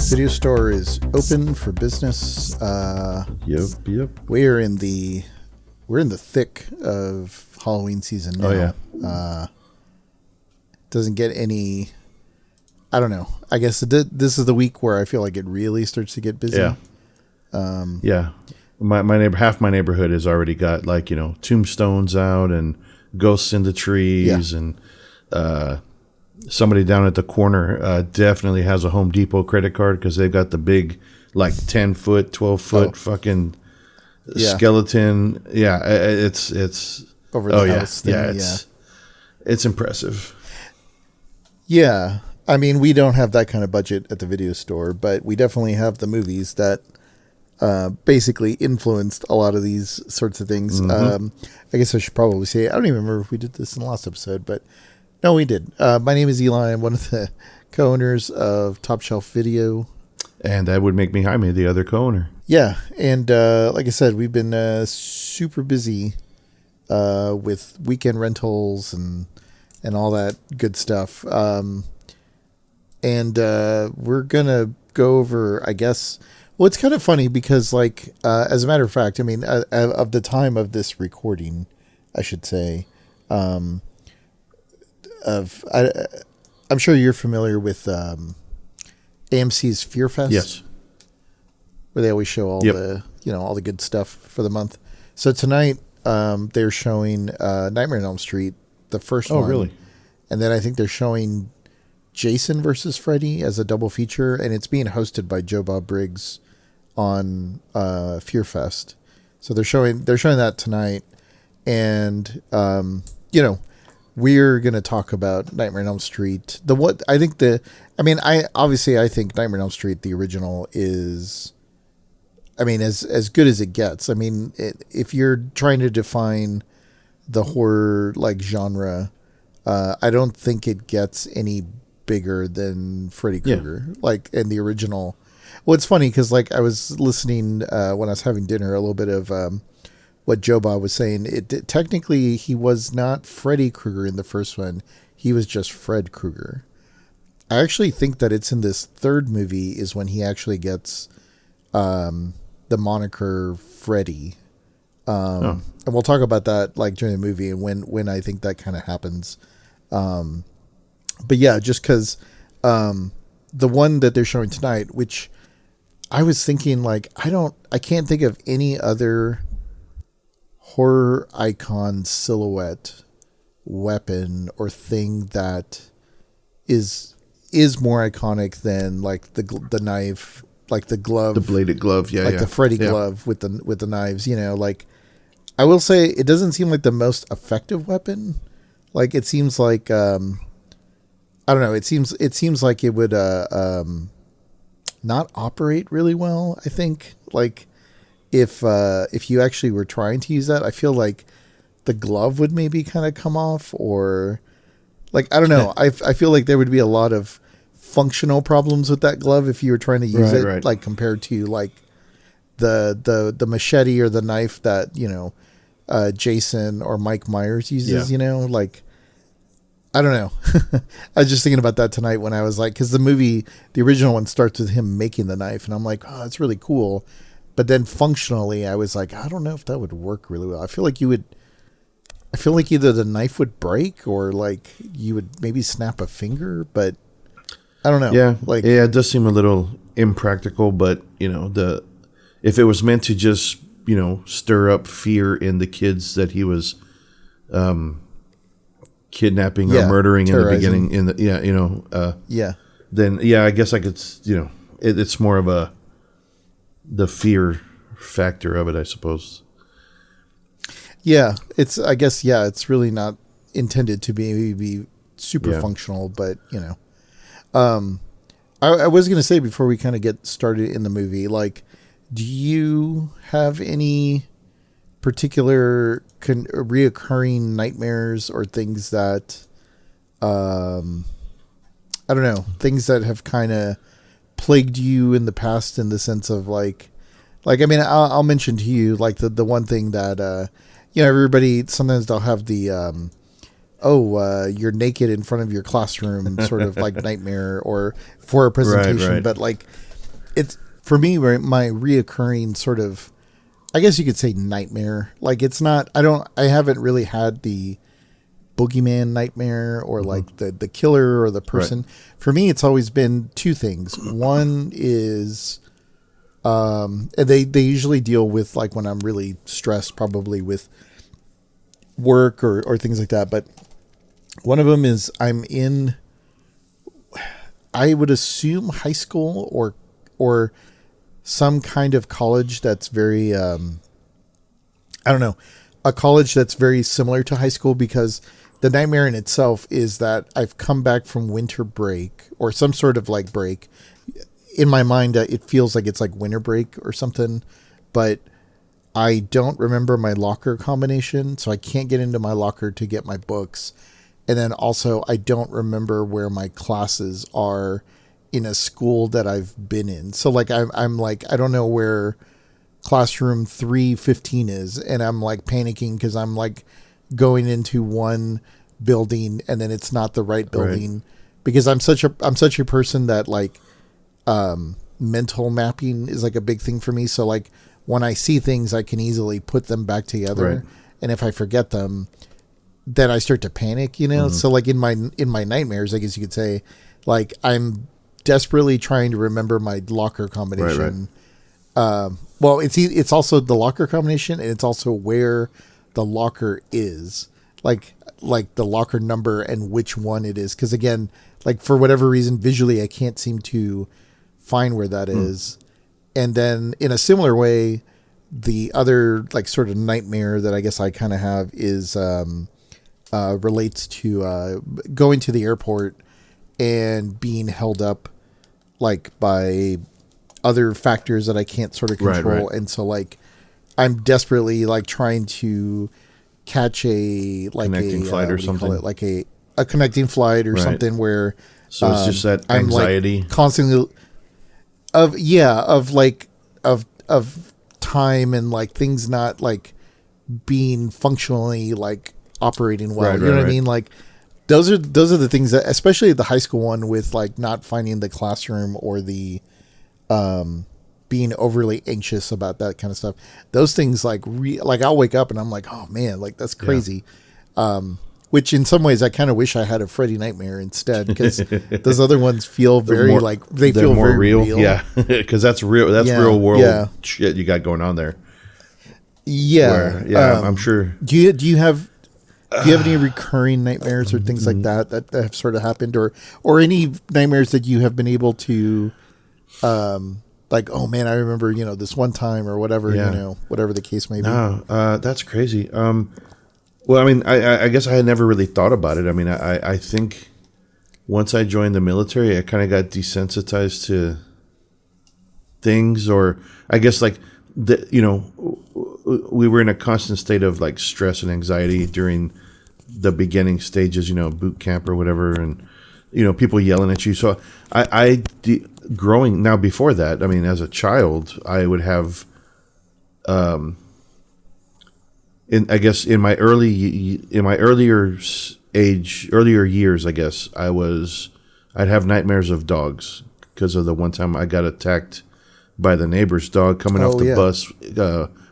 Video store is open for business. Yep. We're in the thick of Halloween season now. Oh yeah. Doesn't get any. I don't know. I guess this is the week where I feel like it really starts to get busy. Yeah. Yeah. My neighbor, half my neighborhood has already got tombstones out and ghosts in the trees, and somebody down at the corner definitely has a Home Depot credit card because they've got the big 10-foot, 12-foot fucking skeleton. Yeah, it's over the house thing. It's impressive. Yeah. I mean, we don't have that kind of budget at the video store, but we definitely have the movies that basically influenced a lot of these sorts of things. Mm-hmm. I guess I should probably say, I don't even remember if we did this in the last episode, but no, we did. My name is Eli. I'm one of the co-owners of Top Shelf Video. And that would make me Jaime, the other co-owner. Yeah. And like I said, we've been super busy with weekend rentals and all that good stuff. And we're going to go over, I guess. Well, it's kind of funny because, as a matter of fact, I mean, of the time of this recording, I should say, I'm sure you're familiar with AMC's Fear Fest. Yes. Where they always show all all the good stuff for the month. So tonight, they're showing Nightmare on Elm Street, the first one. Oh, really? And then I think they're showing Jason versus Freddy as a double feature, and it's being hosted by Joe Bob Briggs on Fear Fest. So they're showing that tonight, and we're gonna talk about Nightmare on Elm Street. I think Nightmare on Elm Street, the original, is, I mean, as good as it gets. I mean, if you're trying to define the horror genre, I don't think it gets any bigger than Freddy Krueger, in the original. Well, it's funny because I was listening when I was having dinner a little bit of what Joe Bob was saying. Technically he was not Freddy Krueger in the first one; he was just Fred Krueger. I actually think that it's in this third movie is when he actually gets the moniker Freddy. And we'll talk about that during the movie and when I think that kind of happens. But yeah, just because the one that they're showing tonight, which I was thinking I can't think of any other horror icon silhouette, weapon, or thing that is more iconic than the knife, the glove, the bladed glove, the Freddy glove with the knives. I will say it doesn't seem like the most effective weapon. It seems like I don't know. It seems like it would not operate really well. I think if you actually were trying to use that, I feel like the glove would maybe kind of come off, or I don't know. I feel like there would be a lot of functional problems with that glove if you were trying to use it, right. Compared to the machete or the knife that Jason or Mike Myers uses. I don't know. I was just thinking about that tonight when I was because the original one starts with him making the knife, and I'm like, oh, that's really cool. But then functionally, I was like, I don't know if that would work really well. I feel like either the knife would break or you would maybe snap a finger, but I don't know. Yeah. It does seem a little impractical, but if it was meant to just, stir up fear in the kids that he was, kidnapping or murdering terrorizing in the beginning then I guess I could, it's more of the fear factor of it, I suppose. It's really not intended to be super functional, but I was going to say before we kind of get started in the movie, do you have any particular reoccurring nightmares or things that I don't know, things that have kind of plagued you in the past, in the sense of I mean, I'll mention to you the one thing that everybody sometimes they'll have the you're naked in front of your classroom sort of nightmare or for a presentation, right. but for me, my reoccurring sort of, I guess you could say nightmare. Like it's not, I haven't really had the boogeyman nightmare or like the killer or the person. Right. For me, it's always been two things. One is, they usually deal with like when I'm really stressed, probably with work or things like that. But one of them is I'm in, I would assume high school or some kind of college that's very, I don't know, a college that's very similar to high school, because the nightmare in itself is that I've come back from winter break or some sort of like break. In my mind, it feels like it's like winter break or something, but I don't remember my locker combination, so I can't get into my locker to get my books. And then also, I don't remember where my classes are in a school that I've been in. So like, I'm like, I don't know where classroom 315 is, and I'm like panicking because I'm like going into one building and then it's not the right building, right. Because I'm such a person that like, mental mapping is like a big thing for me. So like when I see things, I can easily put them back together. Right. And if I forget them, then I start to panic, you know? Mm-hmm. So like in my nightmares, I guess you could say, like I'm desperately trying to remember my locker combination. Right. Well, it's also the locker combination, and it's also where the locker is, like the locker number and which one it is. Cause again, like for whatever reason, visually, I can't seem to find where that is. And then in a similar way, the other like sort of nightmare that I guess I kind of have is, relates to, going to the airport and being held up like by other factors that I can't sort of control. Right. And so like, I'm desperately like trying to catch a like connecting flight or something, like a connecting flight or something where. So it's just that anxiety, I'm like constantly of time and like things not like being functionally like operating well. Right, you know what I mean? Like those are the things that, especially the high school one with like not finding the classroom or the, being overly anxious about that kind of stuff. Those things like I'll wake up and I'm like, oh man, like that's crazy. Yeah. Which in some ways I kind of wish I had a Freddy nightmare instead, because those other ones feel very more, like they feel more very real. Yeah. Cause that's real. That's real world shit you got going on there. Yeah. Where, I'm sure. Do you have any recurring nightmares or things like that have sort of happened, or any nightmares that you have been able to, like, oh man, I remember, this one time or whatever, whatever the case may be. No, that's crazy. Well, I mean, I guess I had never really thought about it. I mean, I think once I joined the military, I kind of got desensitized to things, or I guess like we were in a constant state of like stress and anxiety during the beginning stages, boot camp or whatever, and people yelling at you. So growing now, before that, I mean, as a child, I would have, in my earlier years, I guess I'd have nightmares of dogs because of the one time I got attacked by the neighbor's dog coming off the bus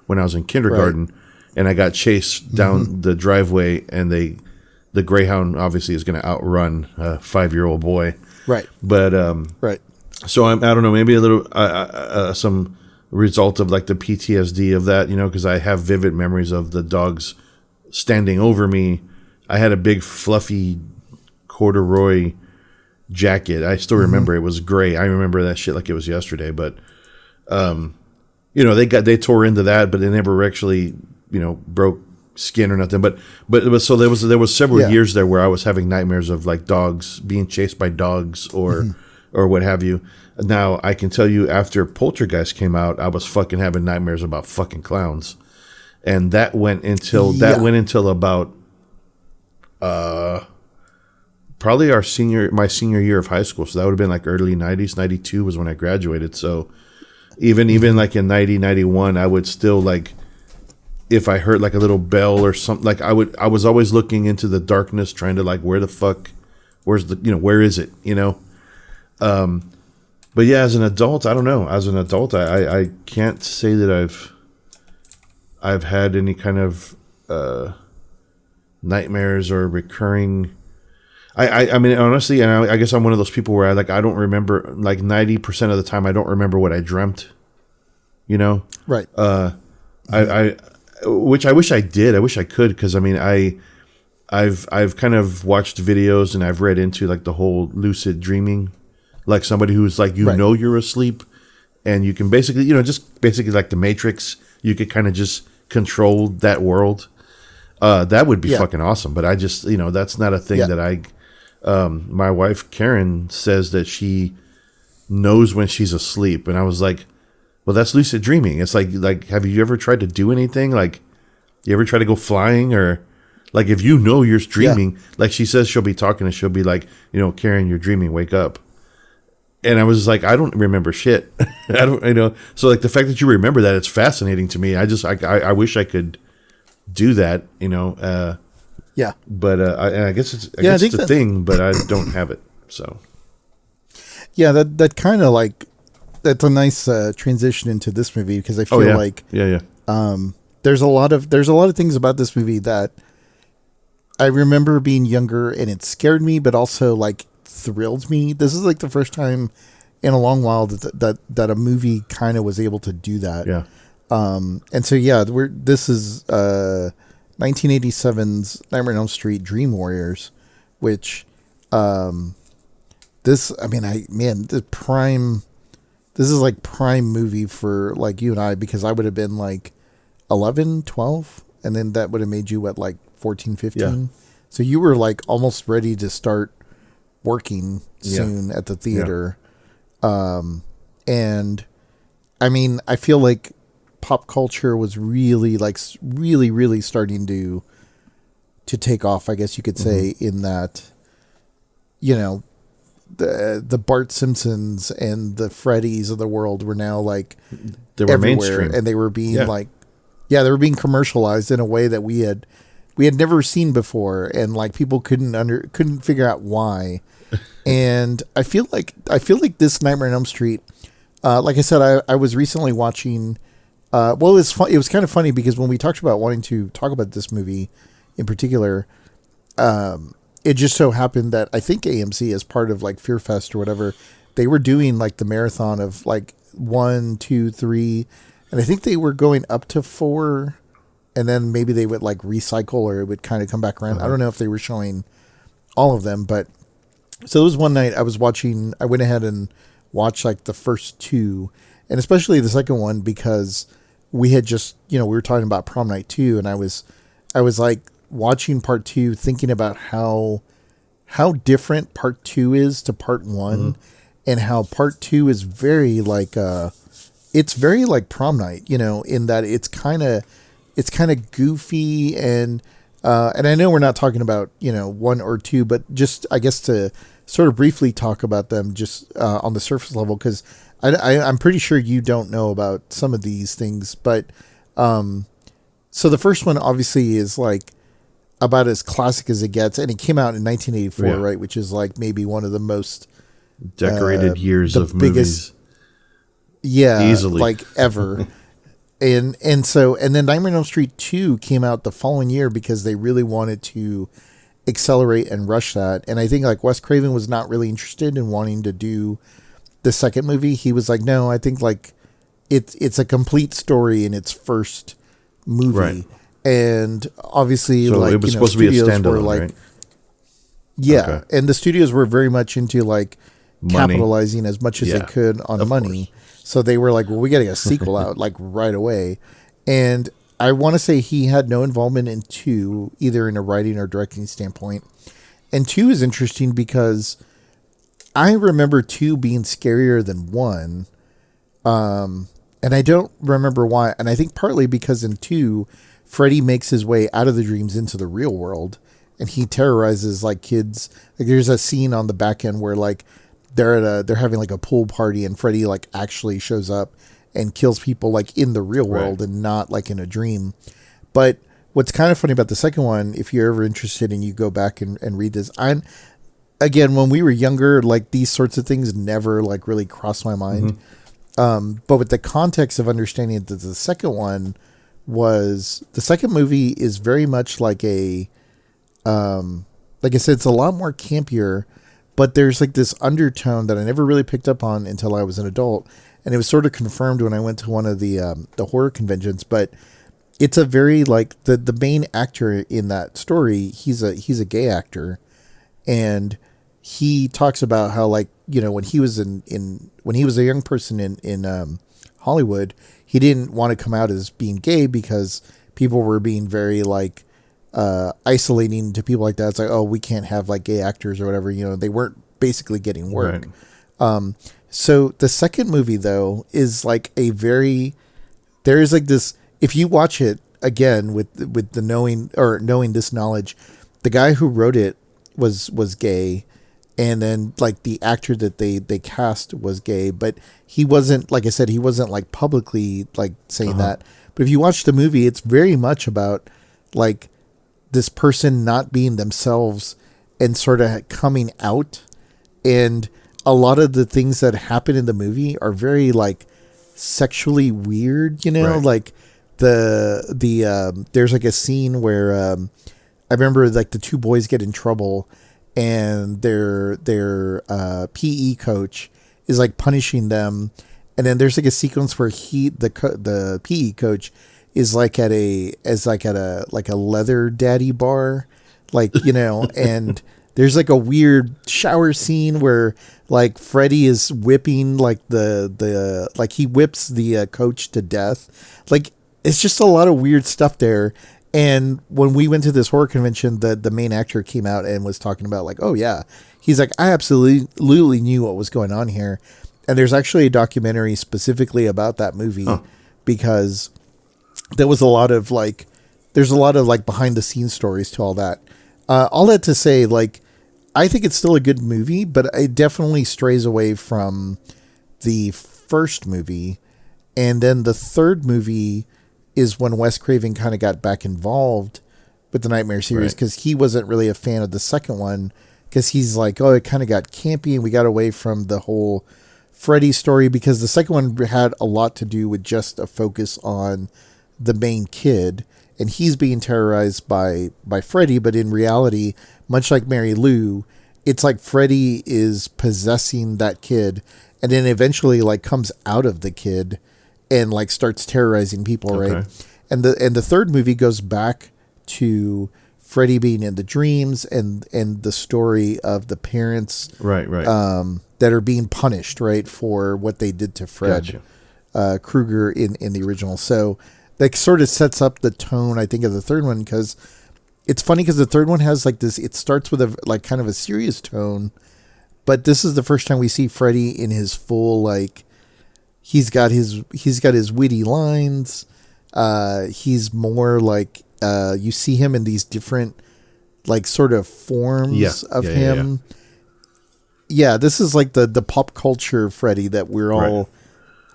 when I was in kindergarten, and I got chased down the driveway, and the greyhound obviously is going to outrun a 5-year-old boy. Right. But, so I don't know, maybe a little, some result of like the PTSD of that, because I have vivid memories of the dogs standing over me. I had a big fluffy corduroy jacket. I still remember it was gray. I remember that shit like it was yesterday, but, they tore into that, but they never actually, broke skin or nothing. But it was, so there was several years there where I was having nightmares of like dogs being chased by dogs or what have you. Now I can tell you, after Poltergeist came out, I was fucking having nightmares about fucking clowns, and that went until about probably my senior year of high school. So that would have been like early 90s. 92 was when I graduated. So even like in 90, 91, I would still like, if I heard like a little bell or something, like I was always looking into the darkness, trying to like, where is it? But yeah, as an adult, I don't know. As an adult, I can't say that I've had any kind of nightmares or recurring. I mean, honestly, and I guess I'm one of those people where I don't remember, like 90% of the time I don't remember what I dreamt. You know, Right. I which I wish I did. I wish I could, because I mean I've kind of watched videos and I've read into like the whole lucid dreaming, like somebody who's like, Right. you're asleep and you can basically, just basically like the Matrix, you could kind of just control that world. That would be fucking awesome. But I just, that's not a thing that my wife Karen says that she knows when she's asleep. And I was like, well, that's lucid dreaming. It's like, have you ever tried to do anything? Like, you ever try to go flying, or like, if you're dreaming, like she says, she'll be talking and she'll be like, Karen, you're dreaming, wake up. And I was like, I don't remember shit. I don't, so like the fact that you remember that, it's fascinating to me. I wish I could do that, Yeah. But I guess it's a thing, but I don't have it. So yeah, that kind of like, that's a nice transition into this movie, because I feel like there's a lot of things about this movie that I remember being younger and it scared me, but also like thrilled me. This is like the first time in a long while that a movie kind of was able to do that. Yeah. And so this is 1987's Nightmare on Elm Street Dream Warriors, which this is like prime movie for like you and I, because I would have been like 11, 12, and then that would have made you like 14, 15. Yeah. So you were like almost ready to start working soon at the theater. Yeah. And I mean, I feel like pop culture was really starting to take off, I guess you could say, in that, the Bart Simpsons and the Freddys of the world were now like they were everywhere, mainstream, and they were being they were being commercialized in a way that we had never seen before, and like people couldn't figure out why. And I feel like this Nightmare on Elm Street, like I said, I was recently watching. It was kind of funny, because when we talked about wanting to talk about this movie in particular, it just so happened that I think AMC, as part of like Fear Fest or whatever, they were doing like the marathon of like 1, 2, 3, and I think they were going up to 4, and then maybe they would like recycle, or it would kind of come back around. I don't know if they were showing all of them, but so it was one night I went ahead and watched like the first 2, and especially the second one, because we had just, we were talking about Prom Night 2, and I was like watching part 2, thinking about how different part 2 is to part 1, and how part 2 is very like it's very like Prom Night, in that it's kind of goofy, and I know we're not talking about 1 or 2, but just I guess to sort of briefly talk about them just on the surface level, because I'm pretty sure you don't know about some of these things, but so the first one obviously is like about as classic as it gets, and it came out in 1984, right? Which is like maybe one of the most decorated years of biggest, movies. Easily, like ever. and then Nightmare on Elm Street 2 came out the following year, because they really wanted to accelerate and rush that. And I think like Wes Craven was not really interested in wanting to do the second movie. He was like, no, I think like it's a complete story in its first movie. Right. And obviously, so like, it was supposed to be a standalone, like, right? Yeah. Okay. And the studios were very much into like money. Capitalizing as much as they could on money. Course. So they were like, well, we got to get a sequel out like right away. And I want to say he had no involvement in 2, either in a writing or directing standpoint. And 2 is interesting because I remember 2 being scarier than 1. And I don't remember why. And I think partly because in 2, Freddy makes his way out of the dreams into the real world, and he terrorizes like kids. Like there's a scene on the back end where like they're having like a pool party, and Freddy like actually shows up and kills people like in the real world and not like in a dream. But what's kind of funny about the second one, if you're ever interested and you go back and read this, again, when we were younger, like these sorts of things never like really crossed my mind. But with the context of understanding that the second one was the second movie is very much like a, like I said, it's a lot more campier, but there's like this undertone that I never really picked up on until I was an adult. And it was sort of confirmed when I went to one of the horror conventions, but it's a very like the main actor in that story. He's a gay actor, and he talks about how, like, you know, when he was when he was a young person in Hollywood, he didn't want to come out as being gay because people were being very like isolating to people like that. It's like, oh, we can't have like gay actors or whatever. You know, they weren't basically getting work. Right. So the second movie though is like there is like this. If you watch it again with the knowing this knowledge, the guy who wrote it was gay, and then like the actor that they cast was gay, but he wasn't, like I said, he wasn't like publicly like saying that. But if you watch the movie, it's very much about like this person not being themselves and sort of coming out, and a lot of the things that happen in the movie are very like sexually weird, you know, right. Like there's like a scene where I remember like the two boys get in trouble, and their PE coach is like punishing them, and then there's like a sequence where the PE coach is like at a leather daddy bar, like, you know, and there's like a weird shower scene where like Freddy is whipping like like he whips the coach to death. Like, it's just a lot of weird stuff there. And when we went to this horror convention, the main actor came out and was talking about like, oh yeah, he's like, I absolutely knew what was going on here. And there's actually a documentary specifically about that movie because there was there's a lot of like behind the scenes stories to all that. All that to say, like, I think it's still a good movie, but it definitely strays away from the first movie. And then the third movie is when Wes Craven kind of got back involved with the Nightmare series, because he wasn't really a fan of the second one, because he's like, oh, it kind of got campy and we got away from the whole Freddy story, because the second one had a lot to do with just a focus on the main kid, and he's being terrorized by Freddy, but in reality, much like Mary Lou, it's like Freddy is possessing that kid, and then eventually like comes out of the kid and like starts terrorizing people, right? And the third movie goes back to Freddy being in the dreams and the story of the parents, right, that are being punished, right, for what they did to Fred Krueger in the original. So that sort of sets up the tone, I think, of the third one, because it's funny because the third one has like this. It starts with a like kind of a serious tone, but this is the first time we see Freddy in his full like. He's got his witty lines. He's more like you see him in these different like sort of forms of him. Yeah, this is like the pop culture Freddy that we're all,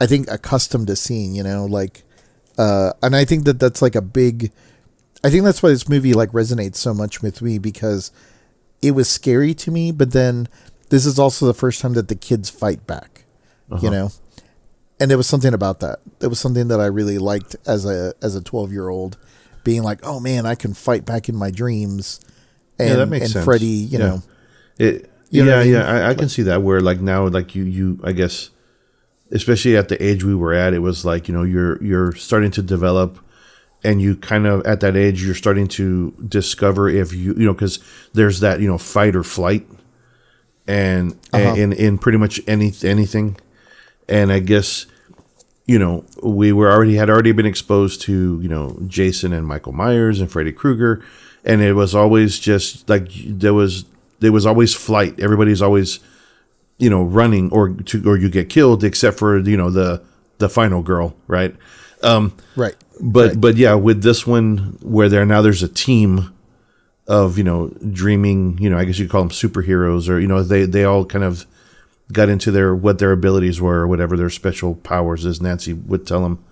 I think, accustomed to seeing. You know, like, and I think that's like a big. I think that's why this movie like resonates so much with me, because it was scary to me, but then this is also the first time that the kids fight back. You know. And there was something about that. It was something that I really liked as a 12-year-old, being like, oh man, I can fight back in my dreams. And, that makes sense. Freddy, you know. I can see that, where like now, like you, I guess, especially at the age we were at, it was like, you know, you're starting to develop, and you kind of, at that age, you're starting to discover if you know, because there's that, you know, fight or flight, and in pretty much anything. And I guess, you know, we had already been exposed to, you know, Jason and Michael Myers and Freddy Krueger, and it was always just like there was always flight. Everybody's always, you know, running or you get killed, except for, you know, the final girl, right? But yeah, with this one where there's a team of, you know, dreaming, you know, I guess you call them superheroes, or, you know, they all kind of got into what their abilities were, or whatever their special powers, as Nancy would tell them.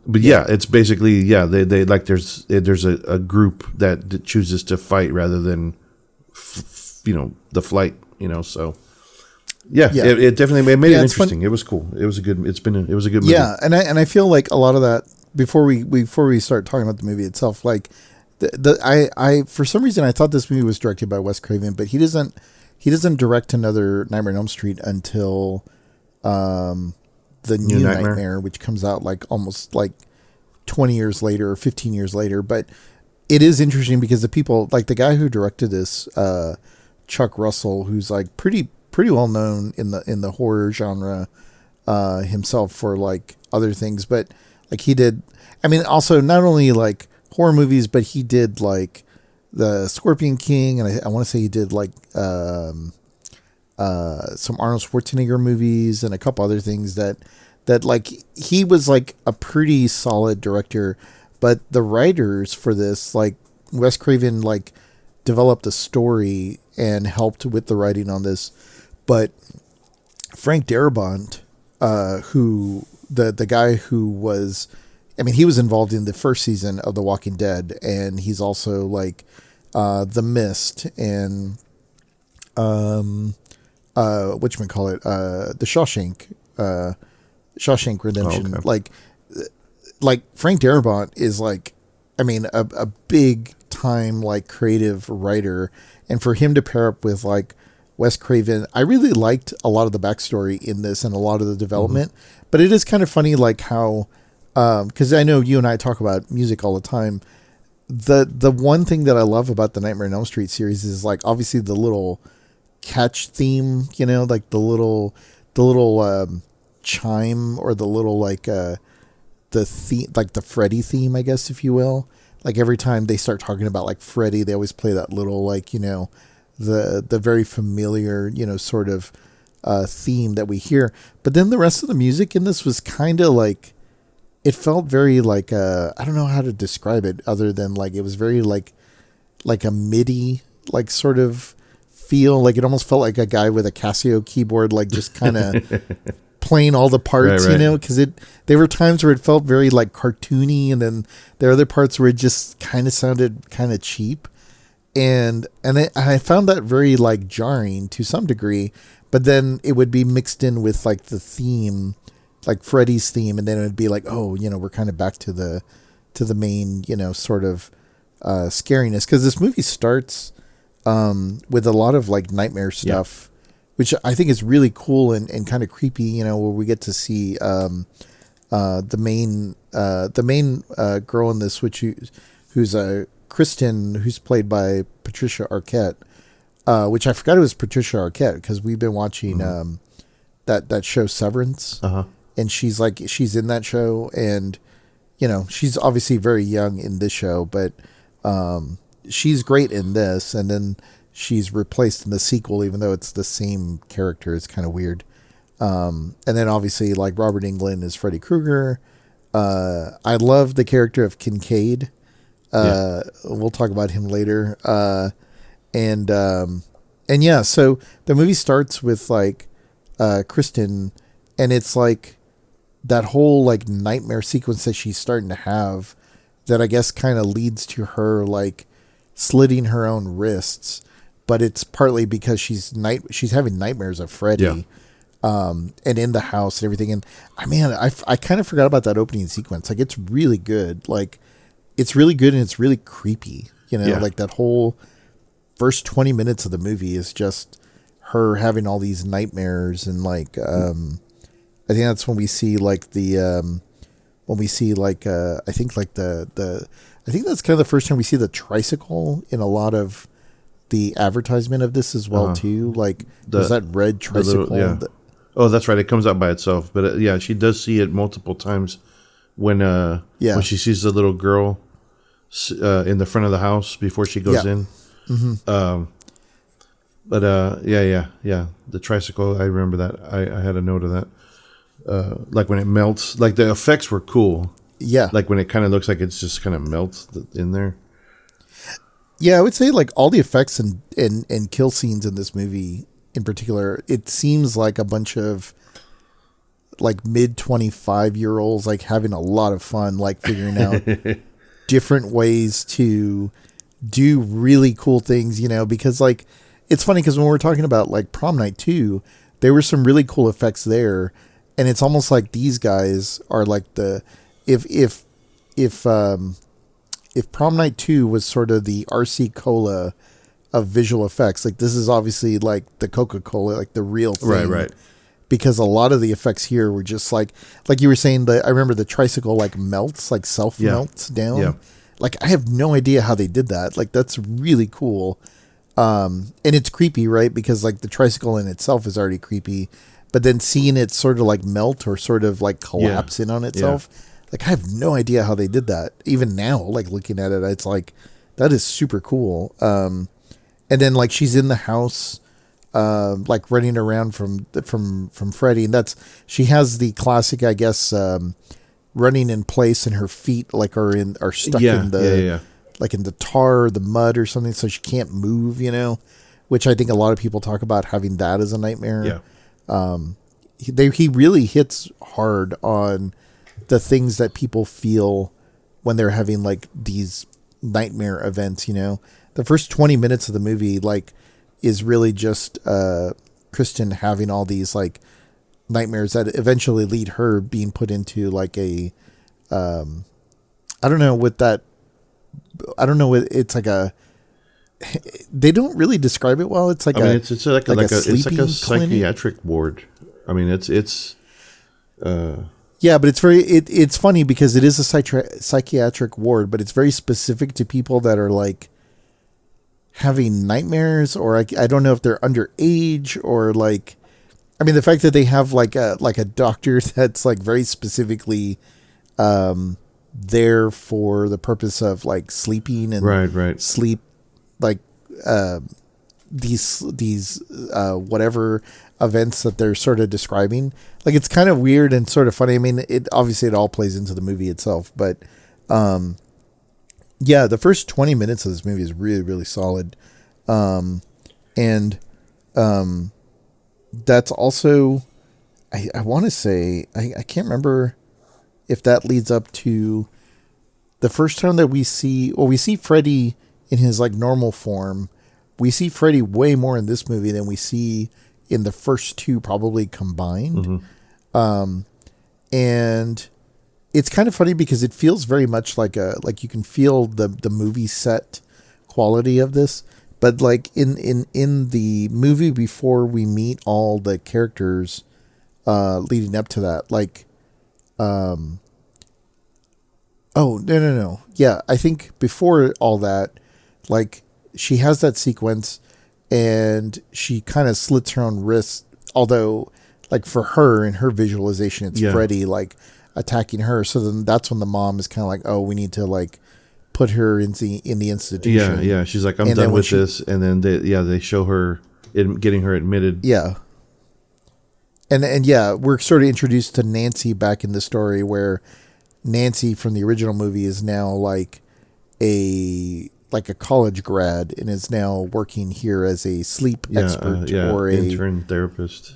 But yeah, it's basically, they like there's a group that chooses to fight rather than the flight, so. Yeah, yeah. It definitely made it interesting. Fun. It was cool. It was a good. It was a good movie. Yeah, and I feel like a lot of that before we start talking about the movie itself, like I for some reason I thought this movie was directed by Wes Craven, but he doesn't direct another Nightmare on Elm Street until the new Nightmare, which comes out like almost like 20 years later or 15 years later. But it is interesting because the people like the guy who directed this, Chuck Russell, who's like pretty well known in the horror genre himself for like other things, but like he did, I mean, also not only like horror movies, but he did like the Scorpion King, and I want to say he did like some Arnold Schwarzenegger movies and a couple other things that like he was like a pretty solid director. But the writers for this, like Wes Craven, like developed a story and helped with the writing on this. But Frank Darabont, who the guy who was, I mean, he was involved in the first season of The Walking Dead, and he's also like The Mist and whatchamacallit, the Shawshank Redemption. Oh, okay. Like Frank Darabont is like, I mean, a big time like creative writer, and for him to pair up with like Wes Craven, I really liked a lot of the backstory in this and a lot of the development. Mm-hmm. But it is kind of funny, like how, because I know you and I talk about music all the time. The one thing that I love about the Nightmare on Elm Street series is like obviously the little catch theme, like the little chime, or the little like the theme, like the Freddy theme, I guess, if you will. Like every time they start talking about like Freddy, they always play that little like the very familiar, sort of theme that we hear. But then the rest of the music in this was kind of like, it felt very like, I don't know how to describe it other than like, it was very like a MIDI, like sort of feel. Like it almost felt like a guy with a Casio keyboard, like just kind of playing all the parts, right. Because there were times where it felt very like cartoony, and then there are other parts where it just kind of sounded kind of cheap. And I found that very like jarring to some degree, but then it would be mixed in with like the theme, like Freddy's theme, and then it would be like, oh, we're kind of back to the main, sort of scariness, because this movie starts with a lot of like nightmare stuff, which I think is really cool and kind of creepy, where we get to see the main girl in this, who's a Kristen, who's played by Patricia Arquette, which I forgot it was Patricia Arquette because we've been watching that show Severance, and she's in that show, and she's obviously very young in this show, but she's great in this, and then she's replaced in the sequel, even though it's the same character. It's kind of weird. And then obviously like Robert Englund is Freddy Krueger. I love the character of Kincaid. We'll talk about him later. And yeah, so the movie starts with like Kristen, and it's like that whole like nightmare sequence that she's starting to have, that I guess kind of leads to her like slitting her own wrists, but it's partly because she's having nightmares of Freddy, and in the house and everything. And I kind of forgot about that opening sequence. Like it's really good. Like it's really good, and it's really creepy. Like that whole first 20 minutes of the movie is just her having all these nightmares, and like I think that's when we see like I think like I think that's kind of the first time we see the tricycle in a lot of the advertisement of this as well too. Like there's that red tricycle. Oh, that's right. It comes out by itself, but she does see it multiple times when she sees the little girl in the front of the house before she goes in. Mm-hmm. The tricycle. I remember that. I had a note of that. Like when it melts, like the effects were cool. Yeah. Like when it kind of looks like it's just kind of melts in there. Yeah, I would say like all the effects and kill scenes in this movie in particular, it seems like a bunch of like mid 25-year-olds like having a lot of fun, like figuring out different ways to do really cool things, because like it's funny because when we're talking about like Prom Night 2, there were some really cool effects there, and it's almost like these guys are like the if Prom Night 2 was sort of the RC Cola of visual effects, like this is obviously like the Coca-Cola, like the real thing. Right. Because a lot of the effects here were just like you were saying, I remember the tricycle like melts, like self melts down. Yeah. Like I have no idea how they did that. Like that's really cool. And it's creepy, right? Because like the tricycle in itself is already creepy, but then seeing it sort of like melt or sort of like collapse in on itself. Yeah. Like I have no idea how they did that. Even now, like looking at it, it's like, that is super cool. And then like she's in the house, like running around from Freddy, and she has the classic, I guess, running in place, and her feet like are stuck in the like in the tar or the mud or something, so she can't move, which I think a lot of people talk about having that as a nightmare. He really hits hard on the things that people feel when they're having like these nightmare events. The first 20 minutes of the movie like is really just Kristen having all these like nightmares that eventually lead her being put into like a I don't know, it's like a, they don't really describe it well. It's like it's like a psychiatric ward. I mean, it's yeah, but it's funny because it is a psychiatric ward, but it's very specific to people that are like having nightmares, or I don't know if they're underage, or like, I mean, the fact that they have like a doctor that's like very specifically there for the purpose of like sleeping and right sleep, like these whatever events that they're sort of describing. Like it's kind of weird and sort of funny. I mean, it obviously it all plays into the movie itself, but yeah, the first 20 minutes of this movie is really, really solid. And that's also, I want to say, I can't remember if that leads up to the first time that we see Freddy in his like normal form. We see Freddy way more in this movie than we see in the first two probably combined. Mm-hmm. And it's kind of funny because it feels very much like you can feel the movie set quality of this, but like in the movie before we meet all the characters leading up to that, like oh no. Yeah, I think before all that, like she has that sequence and she kind of slits her own wrist, although like for her in her visualization it's Freddy like attacking her. So then that's when the mom is kind of like, oh, we need to like put her in the institution. Yeah. She's like, I'm done with this. And then they show her getting her admitted. Yeah. And yeah, we're sort of introduced to Nancy back in the story, where Nancy from the original movie is now like a college grad and is now working here as a sleep expert or a intern therapist.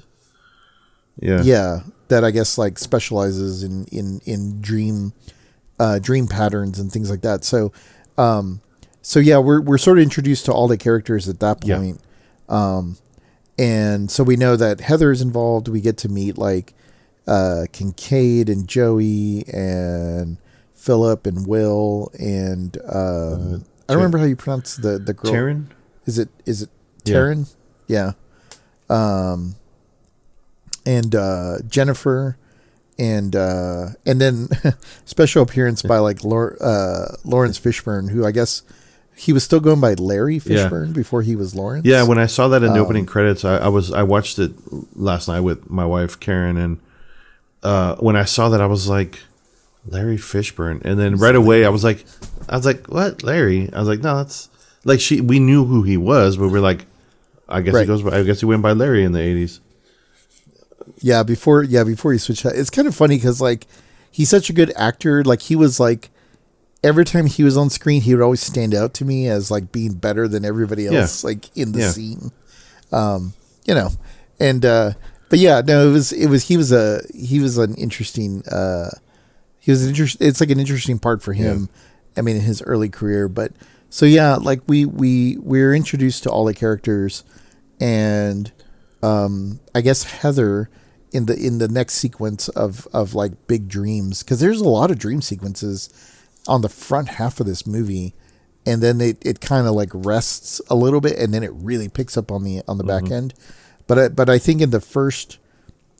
Yeah. That I guess like specializes in dream patterns and things like that. So yeah, we're sort of introduced to all the characters at that point. And so we know that Heather's involved. We get to meet like Kincaid and Joey and Philip and Will and I don't remember how you pronounce the girl. Taryn? Is it Taryn? Yeah. And Jennifer, and then special appearance by like Lawrence Fishburne, who I guess he was still going by Larry Fishburne before he was Lawrence. Yeah, when I saw that in the opening credits, I watched it last night with my wife Karen, and when I saw that, I was like, Larry Fishburne, and then right away I was like, what, Larry? I was like, no, that's like we knew who he was, but we're like, I guess he went by Larry in the 80s. Yeah, before he switched out. It's kind of funny because like he's such a good actor. Like he was like, every time he was on screen, he would always stand out to me as like being better than everybody else, like in the scene. And but yeah, no, he was an interesting. It's like an interesting part for him. I mean, in his early career, but So yeah, like we're introduced to all the characters, and I guess Heather in the next sequence of like big dreams, because there's a lot of dream sequences on the front half of this movie, and then it kind of like rests a little bit, and then it really picks up on the back end. But I think in the first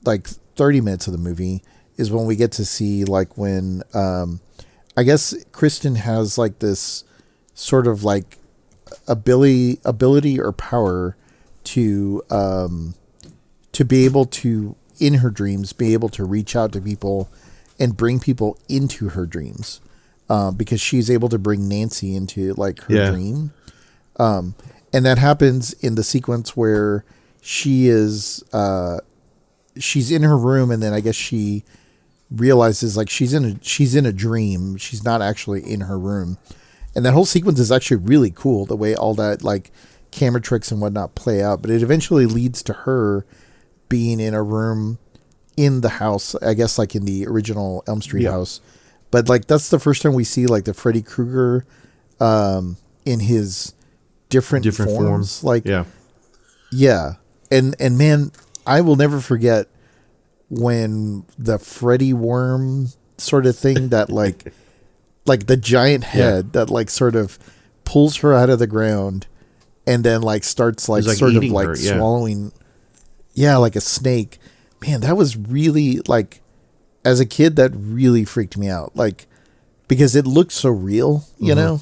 like 30 minutes of the movie is when we get to see like when I guess Kristen has like this sort of like ability or power to be able to, in her dreams, be able to reach out to people and bring people into her dreams, because she's able to bring Nancy into like her dream. And that happens in the sequence where she is, she's in her room, and then I guess she realizes like she's in a dream. She's not actually in her room. And that whole sequence is actually really cool, the way all that like camera tricks and whatnot play out. But it eventually leads to her being in a room in the house, I guess like in the original Elm Street house. But like that's the first time we see like the Freddy Krueger in his different forms. Like yeah. And man, I will never forget when the Freddy worm sort of thing that like the giant head that like sort of pulls her out of the ground and then like starts like sort of like swallowing. Yeah, like a snake. Man, that was really like, as a kid, that really freaked me out. Like, because it looked so real, you know?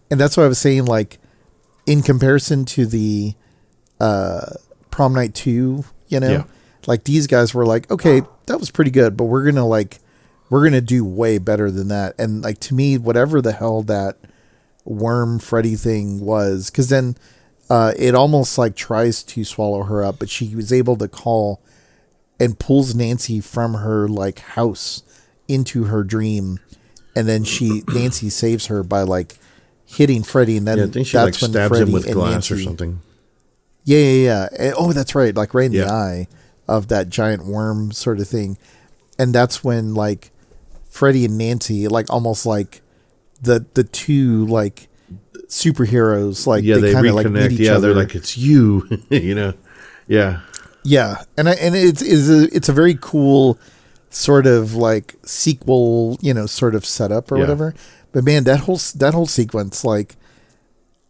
And that's what I was saying, like, in comparison to the Prom Night 2, you know? Like, these guys were like, okay, that was pretty good, but we're going to do way better than that. And, like, to me, whatever the hell that worm Freddy thing was, because then it almost, like, tries to swallow her up, but she was able to call and pulls Nancy from her, like, house into her dream. And then Nancy saves her by, like, hitting Freddy. And then I think she, like, stabs him with glass or something. Yeah. Oh, that's right. Like, right in the eye of that giant worm sort of thing. And that's when, like, Freddy and Nancy, like, almost like the two, like, superheroes, like, they kind of like meet each other. They're like, it's you, you know? Yeah. And it's a very cool sort of like sequel, you know, sort of setup or whatever. But man, that whole sequence, like,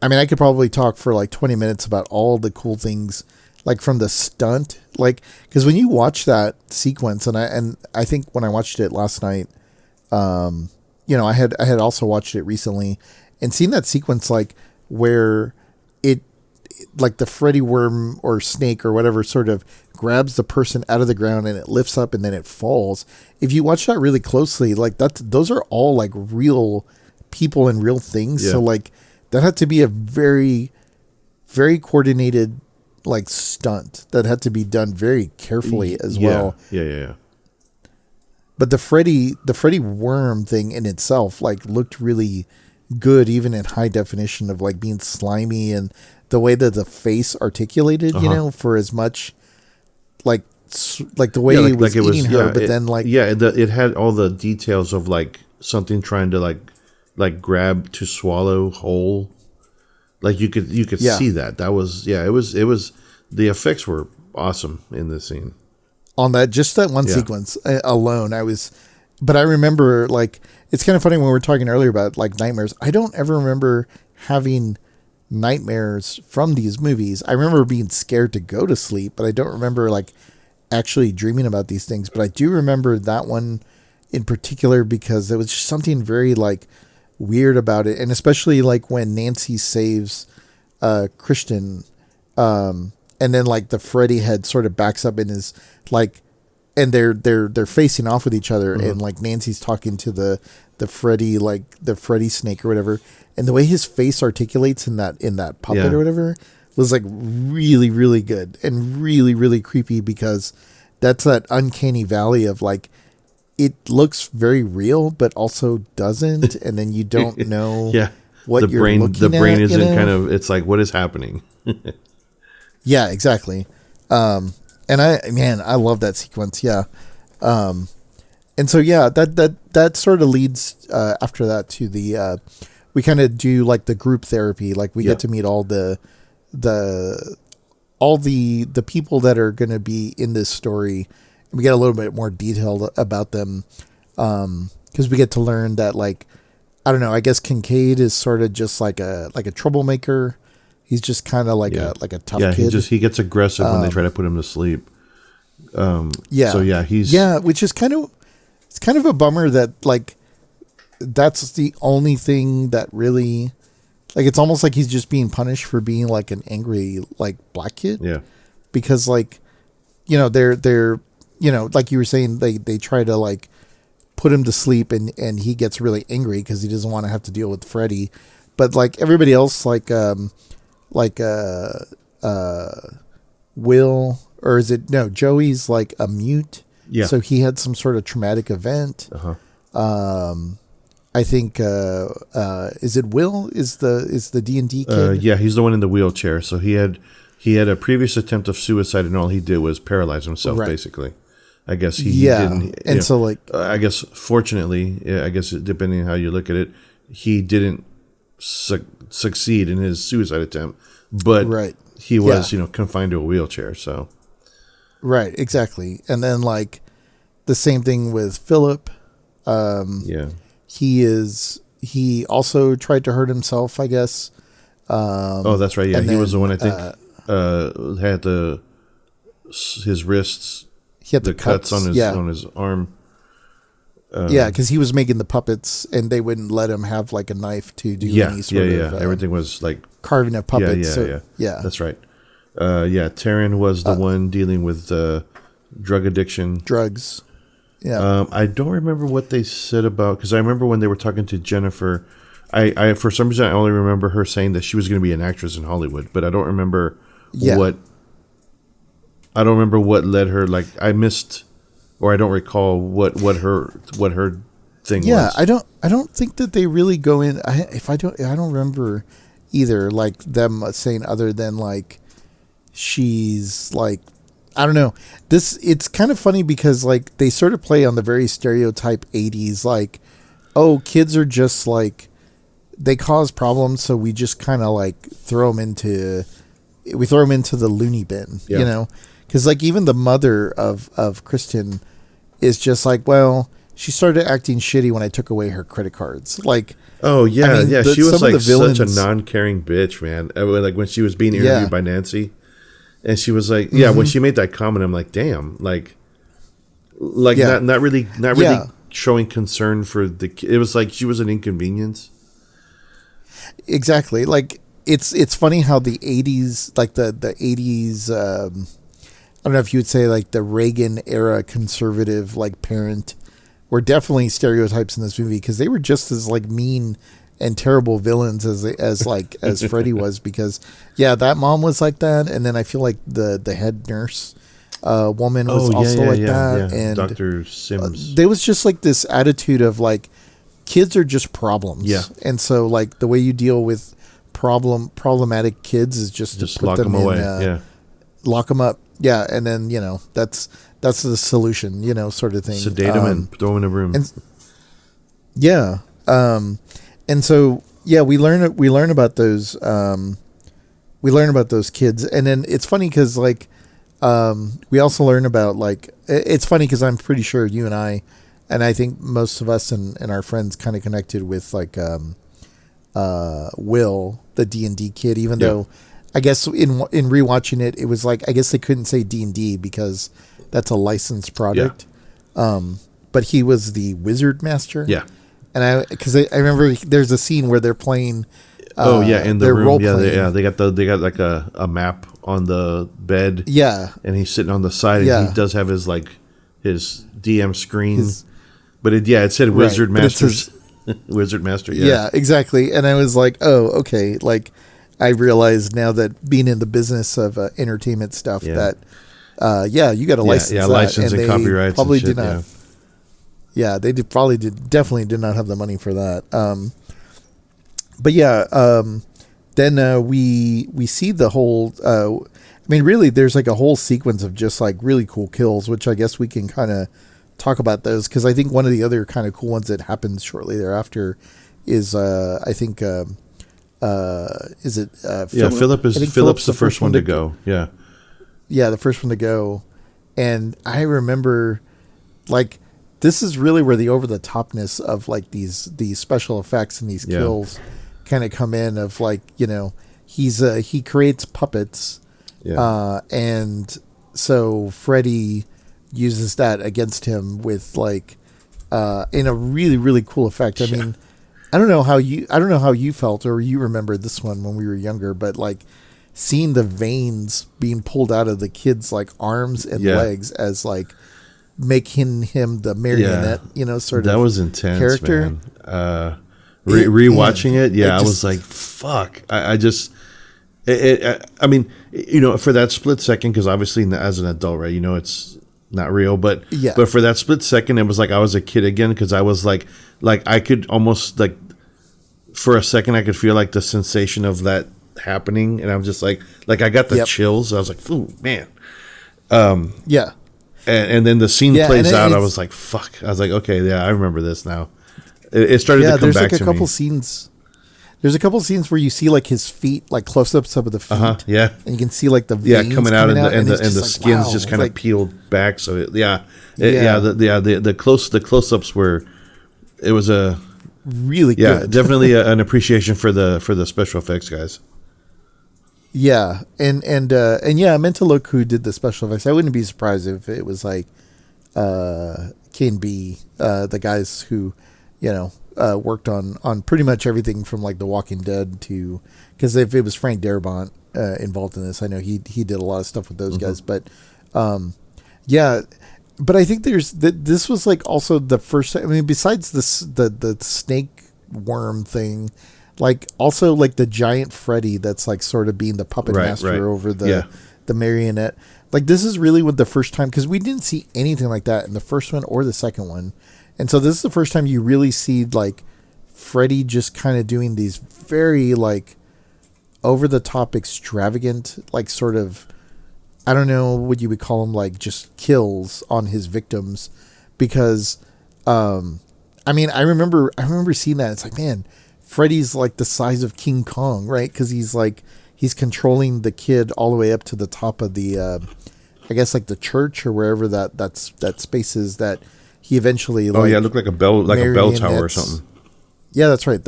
I mean, I could probably talk for like 20 minutes about all the cool things, like from the stunt, like, because when you watch that sequence, and I think when I watched it last night, you know, I had also watched it recently and seen that sequence, like where it like the Freddy worm or snake or whatever sort of grabs the person out of the ground and it lifts up and then it falls. If you watch that really closely, like those are all like real people and real things. So like that had to be a very, very coordinated like stunt that had to be done very carefully as well. Yeah. But the Freddy worm thing in itself like looked really good, even in high definition, of like being slimy and the way that the face articulated, you know, for as much like the way it was eating her, but then like it had all the details of like something trying to like grab to swallow whole. Like you could see that was it was the effects were awesome in this scene. On that one sequence alone, but I remember, like, it's kind of funny when we were talking earlier about like nightmares. I don't ever remember having nightmares from these movies. I remember being scared to go to sleep, but I don't remember like actually dreaming about these things. But I do remember that one in particular because there was just something very like weird about it. And especially like when Nancy saves Christian, and then like the Freddy head sort of backs up and is like, and they're facing off with each other, and like Nancy's talking to the Freddy, like the Freddy snake or whatever, and the way his face articulates in that puppet or whatever was like really, really good and really, really creepy, because that's that uncanny valley of like, it looks very real but also doesn't, and then you don't know what you're looking at. The brain isn't kind of, it's like, what is happening? Yeah, exactly. And I love that sequence. Yeah. And so, that sort of leads, after that to the, kind of do like the group therapy. Like we get to meet all the people that are going to be in this story. And we get a little bit more detail about them. Cause we get to learn that, like, I don't know, I guess Kincaid is sort of just like a troublemaker. He's just kind of like a tough kid. He gets aggressive when they try to put him to sleep. So which is it's kind of a bummer that, like, that's the only thing that really, like, it's almost like he's just being punished for being like an angry, like, black kid. Yeah. Because, like, you know, they're, you know, like you were saying, they try to, like, put him to sleep and he gets really angry because he doesn't want to have to deal with Freddy. But, like, everybody else, Will, or is it, no, Joey's like a mute. Yeah. So he had some sort of traumatic event. I think, is it Will is the D&D kid? Yeah, he's the one in the wheelchair. So he had a previous attempt of suicide, and all he did was paralyze himself, basically. I guess he didn't. And so, like, I guess fortunately, I guess depending on how you look at it, he didn't succeed in his suicide attempt, but he was, confined to a wheelchair. So, right, exactly. And then, like, the same thing with Philip. He also tried to hurt himself, I guess. That's right. Yeah, he was the one, I think, had his wrists. He had the cuts on his arm. Because he was making the puppets, and they wouldn't let him have, like, a knife to do any sort of... everything was like carving a puppet. Yeah. That's right. Taryn was the one dealing with drug addiction. Drugs. Yeah. I don't remember what they said about, because I remember when they were talking to Jennifer, I for some reason I only remember her saying that she was going to be an actress in Hollywood, but I don't remember what led her. Like, I missed, or I don't recall what her thing was. Yeah, I don't think that they really go in. I don't remember either, like, them saying other than, like, she's like, I don't know. It's kind of funny because, like, they sort of play on the very stereotype 80s, like, oh, kids are just, like, they cause problems, so we just kind of, like, throw them into the loony bin, you know? Because, like, even the mother of Kristen is just like, well, she started acting shitty when I took away her credit cards. Like, oh, yeah, I mean, she was, like, such a non-caring bitch, man. Like, when she was being interviewed by Nancy. And she was like, when she made that comment, I'm like, damn, like not really showing concern for the kid. It was like she was an inconvenience. Exactly. Like, it's funny how the 80s, like the 80s, I don't know if you would say, like, the Reagan era conservative, like, parent were definitely stereotypes in this movie, because they were just as, like, mean and terrible villains as Freddy was, because that mom was like that, and then I feel like the head nurse woman was also like that, and Dr. Sims. There was just, like, this attitude of, like, kids are just problems, and so, like, the way you deal with problematic kids is just to put lock them away, lock them up, and then that's the solution, sort of thing. Sedate them and throw them in a room, and so, we learn about those. We learn about those kids, and then it's funny because, like, we also learn about, like, it's funny because I'm pretty sure you and I think most of us and our friends kind of connected with, like, Will, the D&D kid, even though I guess in rewatching it, it was like, I guess they couldn't say D&D because that's a licensed product. But he was the wizard master. Yeah. And I remember there's a scene where they're playing. In the room. They got like a map on the bed. Yeah. And he's sitting on the side, and he does have his DM screen. It said Wizard Master. Wizard Master. Yeah, exactly. And I was like, oh, okay. Like, I realized now that being in the business of entertainment stuff that, you got to license that. License and copyrights. Probably and shit, did not. Yeah, they definitely did not have the money for that. Then we see the whole. I mean, really, there's like a whole sequence of just like really cool kills, which I guess we can kind of talk about those, because I think one of the other kind of cool ones that happens shortly thereafter is I think is it Yeah, Philip? I think Philip's the first one to go. Yeah. Yeah, the first one to go. And I remember, like, this is really where the over the topness of like these special effects and these kills kind of come in. Of like, you know, he creates puppets, and so Freddy uses that against him with like in a really really cool effect. I mean, I don't know how you felt or you remember this one when we were younger, but like seeing the veins being pulled out of the kid's like arms and legs as like making him the marionette, you know, sort of that was intense character. Man. Rewatching it, I was like, fuck. I mean, you know, for that split second, because obviously as an adult, right, you know, it's not real, but for that split second, it was like I was a kid again, because I was like I could almost like for a second I could feel like the sensation of that happening, and I'm just like I got the chills. I was like, "Ooh, man." And then the scene plays out. I was like, "Fuck!" I was like, "Okay, yeah, I remember this now." It started to come there's back like to a couple me. scenes. There's a couple scenes where you see like his feet, like close-ups of the feet, and you can see like the veins coming out, and the like, skin's just kind of peeled back. So the close-ups were. It was a really good. Definitely an appreciation for the special effects guys. Yeah, and I meant to look who did the special effects. I wouldn't be surprised if it was like K&B, the guys who, you know, worked on pretty much everything from like The Walking Dead to, because if it was Frank Darabont involved in this, I know he did a lot of stuff with those guys. But but I think this was like also the first. I mean, besides the snake worm thing. Like also like the giant Freddy that's like sort of being the puppet master over the marionette. Like this is really what the first time, because we didn't see anything like that in the first one or the second one. And so this is the first time you really see like Freddy just kind of doing these very like over the top extravagant, like sort of, I don't know what you would call them, like just kills on his victims. Because, I mean, I remember seeing that. It's like, man, Freddy's like the size of King Kong, right? Because he's controlling the kid all the way up to the top of the, I guess like the church or wherever that space is that he eventually. Oh it looked like a bell tower or something. Yeah, that's right.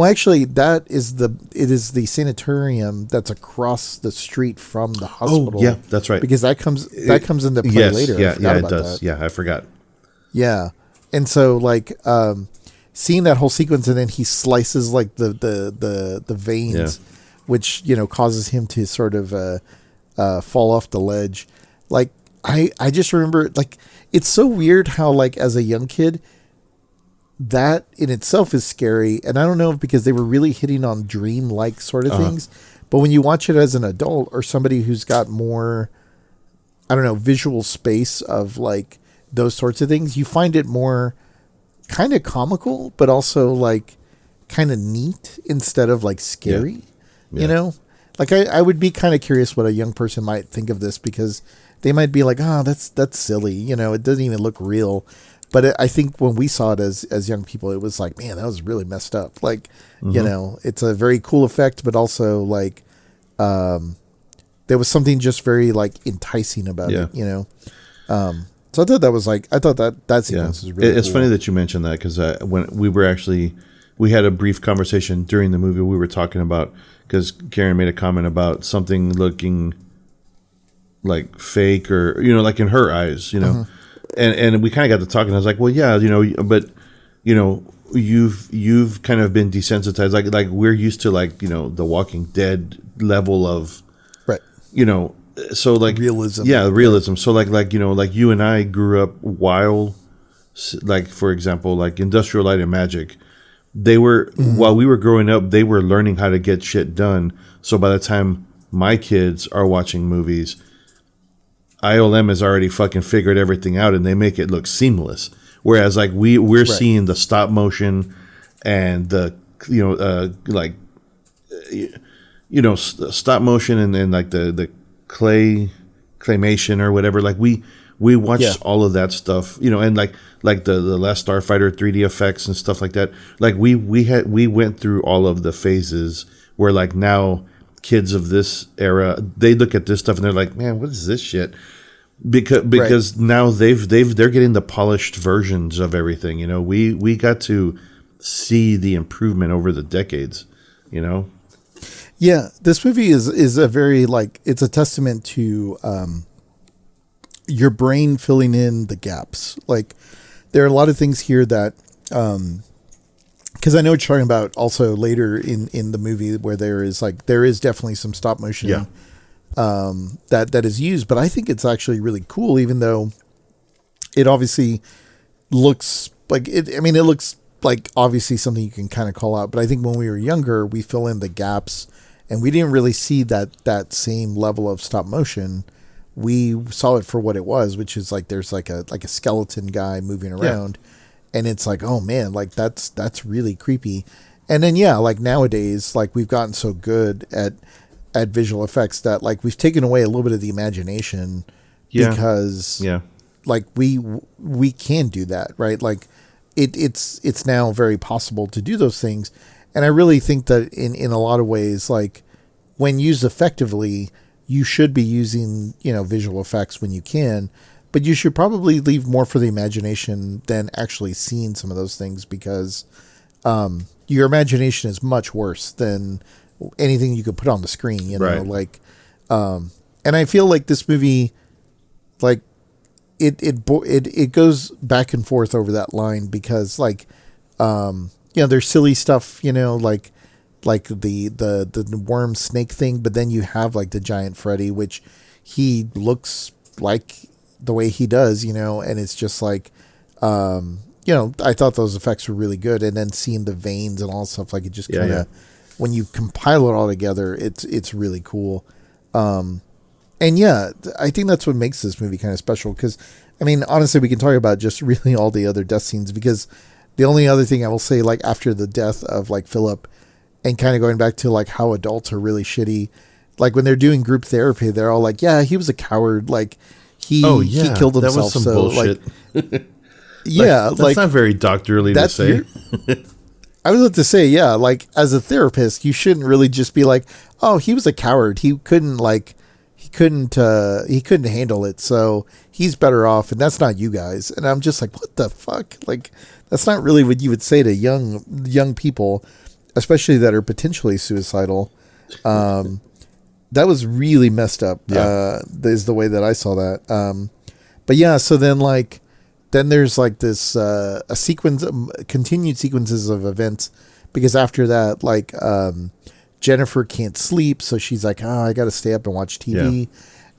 Actually, it is the sanitarium that's across the street from the hospital. Oh, yeah, that's right. Because that comes into play later. Yeah, it does. Yeah, I forgot. Yeah, and so like. Seeing that whole sequence, and then he slices like the veins, which, you know, causes him to sort of fall off the ledge. Like I just remember, like, it's so weird how like as a young kid, that in itself is scary, and I don't know if because they were really hitting on dream-like sort of things, but when you watch it as an adult or somebody who's got more, I don't know, visual space of like those sorts of things, you find it more kind of comical, but also like kind of neat instead of like scary, you know? Like I would be kind of curious what a young person might think of this, because they might be like, oh, that's silly. You know, it doesn't even look real. But I think when we saw it as young people, it was like, man, that was really messed up. Like, you know, it's a very cool effect, but also like, there was something just very like enticing about it, you know? So I thought that sequence was really It's cool. funny that you mentioned that, because when we had a brief conversation during the movie, we were talking about, because Karen made a comment about something looking like fake, or, you know, like in her eyes, you know, and we kind of got to talking. I was like, well, yeah, you know, but, you know, you've kind of been desensitized. Like we're used to, like, you know, the Walking Dead level of, you know, so like realism. So like, you know, like you and I grew up while, like, for example, like Industrial Light and Magic, they were, while we were growing up, they were learning how to get shit done. So by the time my kids are watching movies, ILM has already fucking figured everything out, and they make it look seamless. Whereas like we're seeing the stop motion and the, you know, like, you know, stop motion and like the claymation or whatever. Like we watched all of that stuff, you know, and like the Last Starfighter 3D effects and stuff like that. Like we went through all of the phases where like now kids of this era, they look at this stuff and they're like, man, what is this shit? Because now they're getting the polished versions of everything. You know, we got to see the improvement over the decades, you know? Yeah. This movie is a very like, it's a testament to, your brain filling in the gaps. Like there are a lot of things here that, cause I know what you're talking about also later in the movie where there is definitely some stop motion, that is used, but I think it's actually really cool, even though it obviously looks like it. I mean, it looks like obviously something you can kind of call out, but I think when we were younger, we fill in the gaps and we didn't really see that same level of stop motion. We saw it for what it was, which is like there's like a skeleton guy moving around, and it's like, oh man, like that's really creepy. And then like nowadays, like we've gotten so good at visual effects that like we've taken away a little bit of the imagination because like we can do that, right? Like it's now very possible to do those things, and I really think that in a lot of ways, like when used effectively, you should be using, you know, visual effects when you can, but you should probably leave more for the imagination than actually seeing some of those things, because your imagination is much worse than anything you could put on the screen, you know, like, and I feel like this movie, like it goes back and forth over that line because like, you know, there's silly stuff, you know, like the worm snake thing, but then you have like the giant Freddy, which he looks like the way he does, you know, and it's just like, you know, I thought those effects were really good, and then seeing the veins and all stuff, like it just kind of, when you compile it all together, it's really cool. And I think that's what makes this movie kind of special, because I mean, honestly, we can talk about just really all the other death scenes, because the only other thing I will say, like after the death of like Philip, and kind of going back to like how adults are really shitty, like when they're doing group therapy, they're all like, yeah, he was a coward, like he killed himself. That was some bullshit. Like, that's not very doctorly to say. I was about to say, like as a therapist, you shouldn't really just be like, oh, he was a coward, he couldn't handle it, so he's better off, and that's not you guys. And I'm just like, what the fuck? Like that's not really what you would say to young people, especially that are potentially suicidal. That was really messed up. Is the way that I saw that. But yeah, so then there's like this a sequence, continued sequences of events, because after that, like Jennifer can't sleep, so she's like, I got to stay up and watch TV,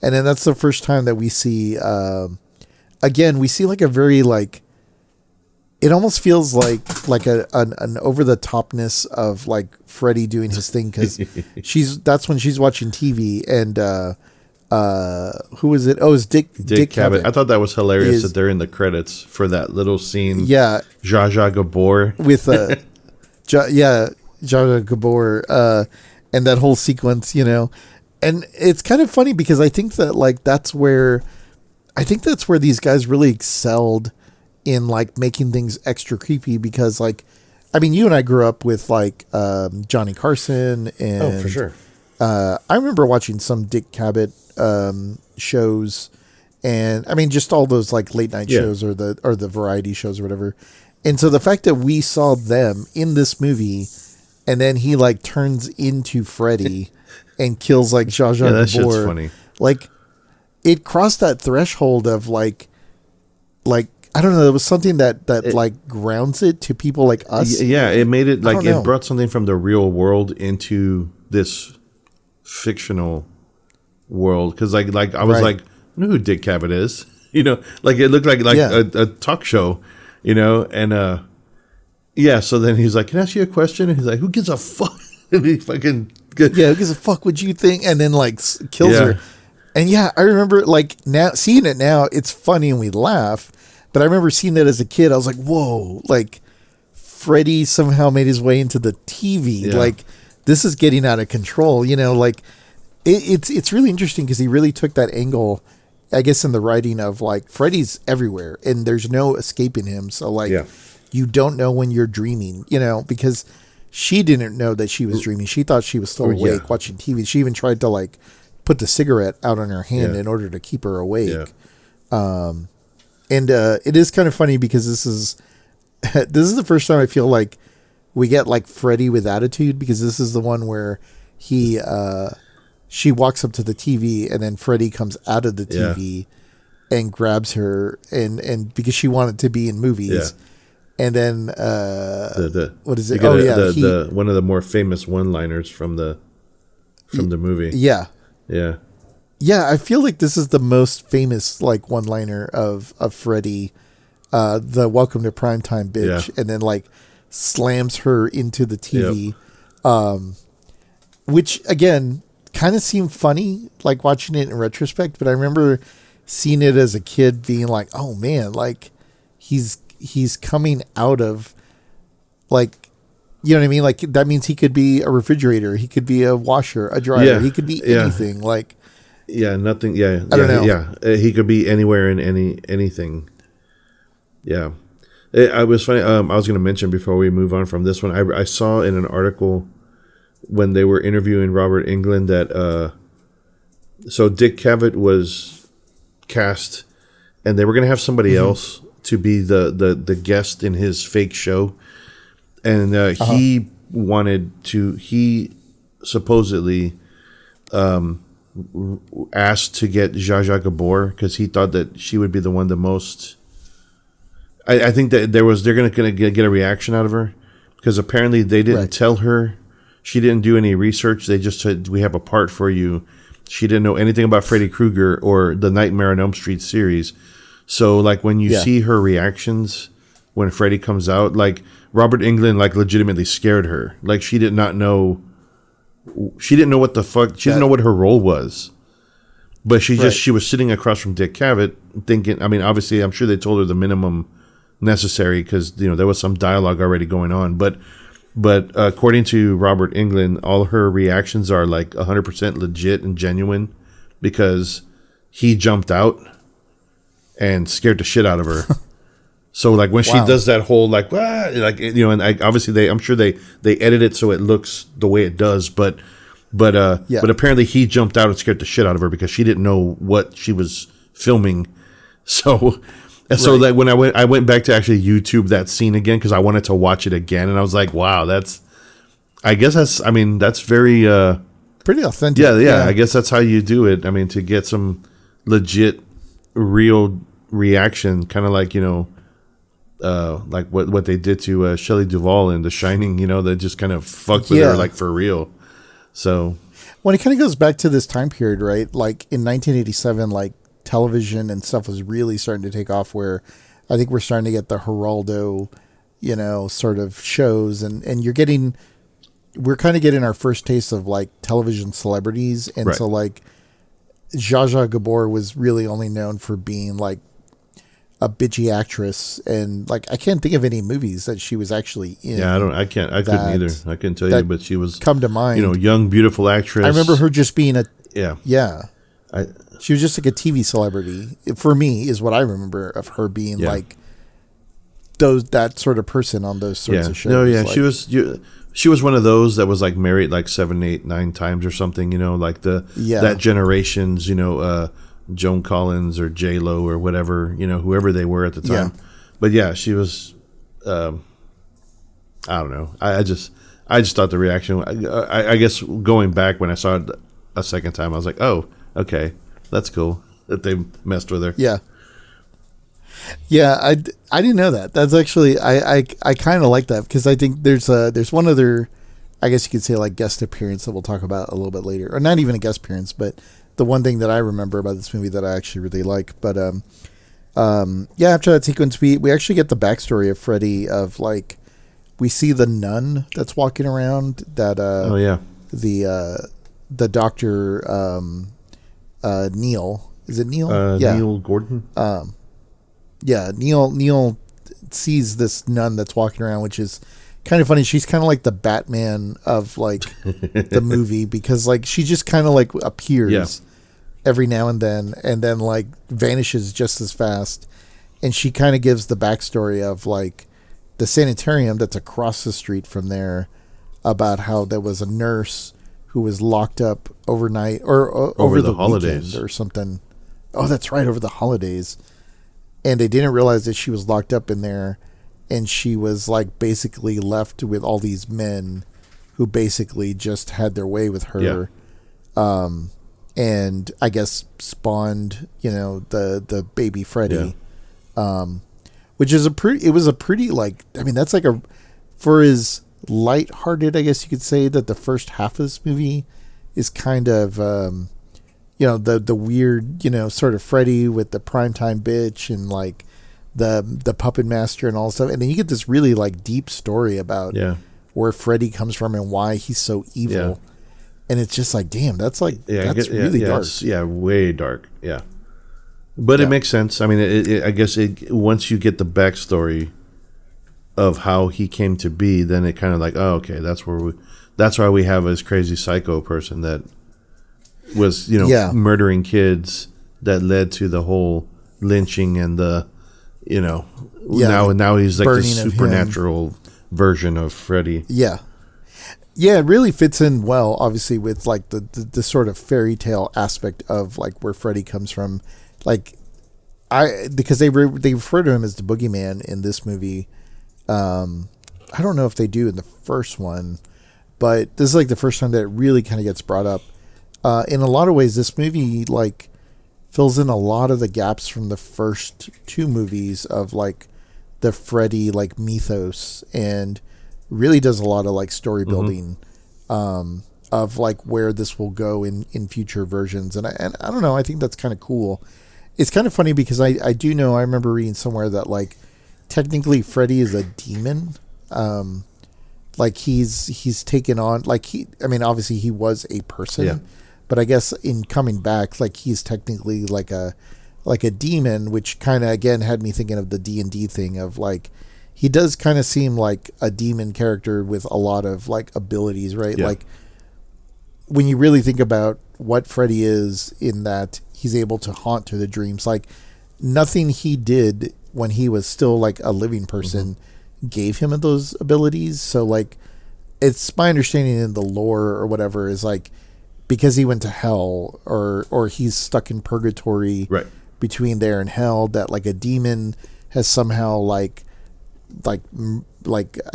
and then that's the first time that we see again, we see like a very like, it almost feels like an over the topness of like Freddy doing his thing, because that's when she's watching TV, and who is it? Oh, it's Dick Cavett. I thought that was hilarious that they're in the credits for that little scene. Yeah, Zsa Zsa Gabor with Zsa Zsa Gabor, and that whole sequence, you know, and it's kind of funny because I think that like that's where these guys really excelled in like making things extra creepy, because like, I mean, you and I grew up with like Johnny Carson, and for sure. I remember watching some Dick Cavett shows, and I mean just all those like late night shows or the variety shows or whatever. And so the fact that we saw them in this movie, and then he like turns into Freddy and kills like Zsa Zsa Gabor, that shit's funny. Like it crossed that threshold of like I don't know. There was something that like grounds it to people like us. Yeah, it made it like it brought something from the real world into this fictional world. Because like I was like, I know who Dick Cavett is. You know, like it looked like a talk show. You know, and so then he's like, "Can I ask you a question?" And he's like, "Who gives a fuck?" And he fucking who gives a fuck? What you think? And then like kills her. And I remember like now seeing it now, it's funny and we laugh. But I remember seeing that as a kid. I was like, whoa, like Freddy somehow made his way into the TV. Yeah. Like this is getting out of control, you know, like it's really interesting because he really took that angle I guess in the writing of like Freddy's everywhere and there's no escaping him. So like you don't know when you're dreaming, you know, because she didn't know that she was dreaming. She thought she was still awake watching TV. She even tried to like put the cigarette out on her hand in order to keep her awake. And it is kind of funny because this is the first time I feel like we get like Freddy with attitude, because this is the one where she walks up to the TV and then Freddy comes out of the TV and grabs her and because she wanted to be in movies. And then what is it? One of the more famous one-liners from the movie. Yeah. I feel like this is the most famous like one-liner of Freddy, the "Welcome to Primetime, bitch," and then like slams her into the TV, which again kind of seemed funny, like watching it in retrospect. But I remember seeing it as a kid, being like, "Oh man, like he's coming out of like." You know what I mean? Like that means he could be a refrigerator, he could be a washer, a dryer, he could be anything. Like, nothing. I don't know. He could be anywhere in anything. Yeah, I was funny. I was going to mention before we move on from this one. I saw in an article when they were interviewing Robert Englund that so Dick Cavett was cast, and they were going to have somebody else to be the guest in his fake show. And he wanted to. He supposedly asked to get Zsa Zsa Gabor because he thought that she would be the one the most. I think that they're going to get a reaction out of her because apparently they didn't tell her. She didn't do any research. They just said, "We have a part for you." She didn't know anything about Freddy Krueger or the Nightmare on Elm Street series. So like when you see her reactions when Freddy comes out, like. Robert Englund like legitimately scared her. Like she did not know. She didn't know what the fuck. She didn't know what her role was. But she was sitting across from Dick Cavett thinking. I mean, obviously, I'm sure they told her the minimum necessary because there was some dialogue already going on. But according to Robert Englund, all her reactions are like 100% legit and genuine because he jumped out and scared the shit out of her. So like when she does that whole like and obviously I'm sure they edit it so it looks the way it does, but apparently he jumped out and scared the shit out of her because she didn't know what she was filming. So that when I went back to actually YouTube that scene again because I wanted to watch it again and I was like, wow, that's very pretty authentic. Yeah, I guess that's how you do it. I mean, to get some legit real reaction, kind of like like what they did to Shelley Duvall in The Shining, they just kind of fucked with her like for real. So when it kind of goes back to this time period, right? Like in 1987, like television and stuff was really starting to take off where I think we're starting to get the Geraldo, sort of shows and we're kind of getting our first taste of like television celebrities. And so like Zsa Zsa Gabor was really only known for being like a bitchy actress, and like I can't think of any movies that she was actually in. Yeah, I couldn't either. I couldn't tell you, but she was come to mind. Young, beautiful actress. I remember her just being she was just like a TV celebrity. For me, is what I remember of her being like that sort of person on those sorts of shows. No, like, she was one of those that was like married like 7, 8, 9 times or something. Like that generation's Joan Collins or J-Lo or whatever, whoever they were at the time. But yeah, she was, I don't know. I just thought the reaction, I guess going back when I saw it a second time, I was like, oh, okay, that's cool that they messed with her. Yeah. Yeah. I didn't know that. That's actually, I kind of like that because I think there's one other, I guess you could say like guest appearance that we'll talk about a little bit later, or not even a guest appearance, but the one thing that I remember about this movie that I actually really like. But after that sequence, we actually get the backstory of Freddy. Of like, we see the nun that's walking around. That the doctor Neil, is it Neil? Neil Gordon. Neil sees this nun that's walking around, which is kind of funny. She's kind of like the Batman of like the movie because like she just kind of like appears every now and then like vanishes just as fast. And she kind of gives the backstory of like the sanitarium that's across the street from there, about how there was a nurse who was locked up overnight or over the holidays or something. Oh, that's right, over the holidays. And they didn't realize that she was locked up in there, and she was like basically left with all these men who basically just had their way with her. Yeah. And I guess spawned, the baby Freddy. Yeah. Which is it was a pretty like, I mean, that's like for as lighthearted, I guess you could say, that the first half of this movie is kind of, the weird, sort of Freddy with the primetime bitch and like the puppet master and all stuff. And then you get this really like deep story about where Freddy comes from and why he's so evil. Yeah. And it's just like, damn, that's like, that's really dark. Way dark. Yeah. But it makes sense. I mean, I guess once you get the backstory of how he came to be, then it kind of like, oh, okay, that's why we have this crazy psycho person that was, murdering kids, that led to the whole lynching and the, now he's like the supernatural version of Freddy. Yeah. Yeah, it really fits in well, obviously, with like the sort of fairy tale aspect of like where Freddy comes from. Like, because they refer to him as the boogeyman in this movie. I don't know if they do in the first one, but this is like the first time that it really kind of gets brought up. In a lot of ways, this movie like fills in a lot of the gaps from the first two movies of like the Freddy like mythos, and really does a lot of like story building of like where this will go in future versions. And I don't know, I think that's kind of cool. It's kind of funny because I do know, I remember reading somewhere that like technically Freddy is a demon. Like he's taken on, like obviously he was a person, but I guess in coming back, like he's technically like a demon, which kind of again had me thinking of the D&D thing of like, he does kind of seem like a demon character with a lot of like abilities, right? Yeah. Like when you really think about what Freddy is, in that he's able to haunt through the dreams, like nothing he did when he was still like a living person gave him those abilities. So like, it's my understanding in the lore or whatever is like, because he went to hell or he's stuck in purgatory between there and hell, that like a demon has somehow like I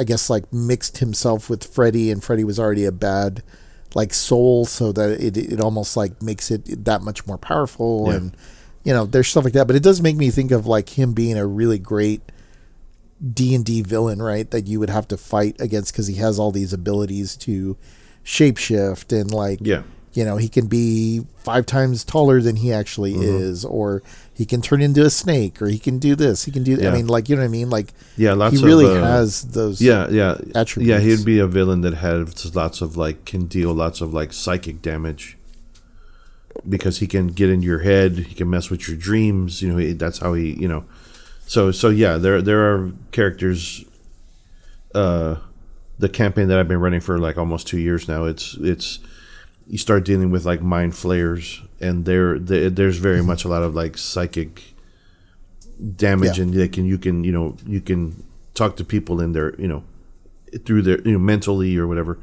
guess like mixed himself with Freddy, and Freddy was already a bad like soul, so that it almost like makes it that much more powerful. And there's stuff like that, but it does make me think of like him being a really great D&D villain, right, that you would have to fight against, because he has all these abilities to shapeshift and like he can be 5 times taller than he actually is, or he can turn into a snake, or he can do this, he can do that. I mean, like, you know what I mean? Like, lots he really has those attributes. Yeah, he'd be a villain that has lots of like, can deal lots of like psychic damage, because he can get into your head, he can mess with your dreams, that's how he, so yeah, there are characters, the campaign that I've been running for like almost 2 years now, it's you start dealing with like mind flayers, and there's very much a lot of like psychic damage, and you can talk to people in their through their mentally or whatever.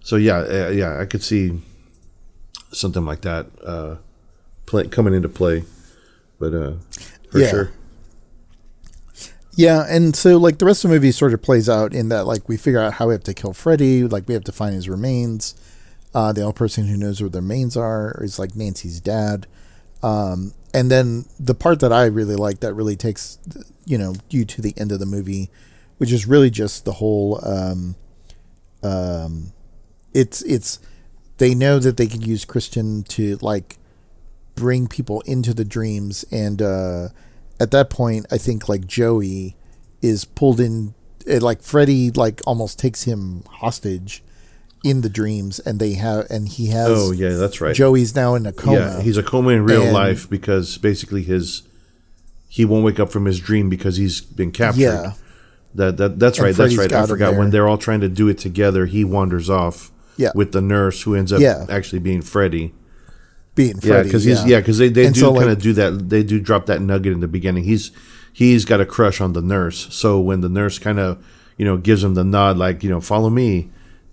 So I could see something like that coming into play, but for sure. Yeah, and so like the rest of the movie sort of plays out in that like we figure out how we have to kill Freddy, like we have to find his remains. The only person who knows where their remains are is like Nancy's dad. And then the part that I really like that really takes, you to the end of the movie, which is really just the whole, it's, they know that they can use Christian to like bring people into the dreams. And, at that point, I think like Joey is pulled in, like Freddy, like almost takes him hostage in the dreams, and he has. Oh yeah, that's right. Joey's now in a coma. Yeah, he's a coma in real life, because basically he won't wake up from his dream because he's been captured. Yeah, that's right. That's right. I forgot, when they're all trying to do it together, he wanders off. Yeah. With the nurse, who ends up actually being Freddy. being Yeah, Freddy. because they And do so, kind like, of do that. They do drop that nugget in the beginning. He's got a crush on the nurse. So when the nurse kind of gives him the nod, like follow me.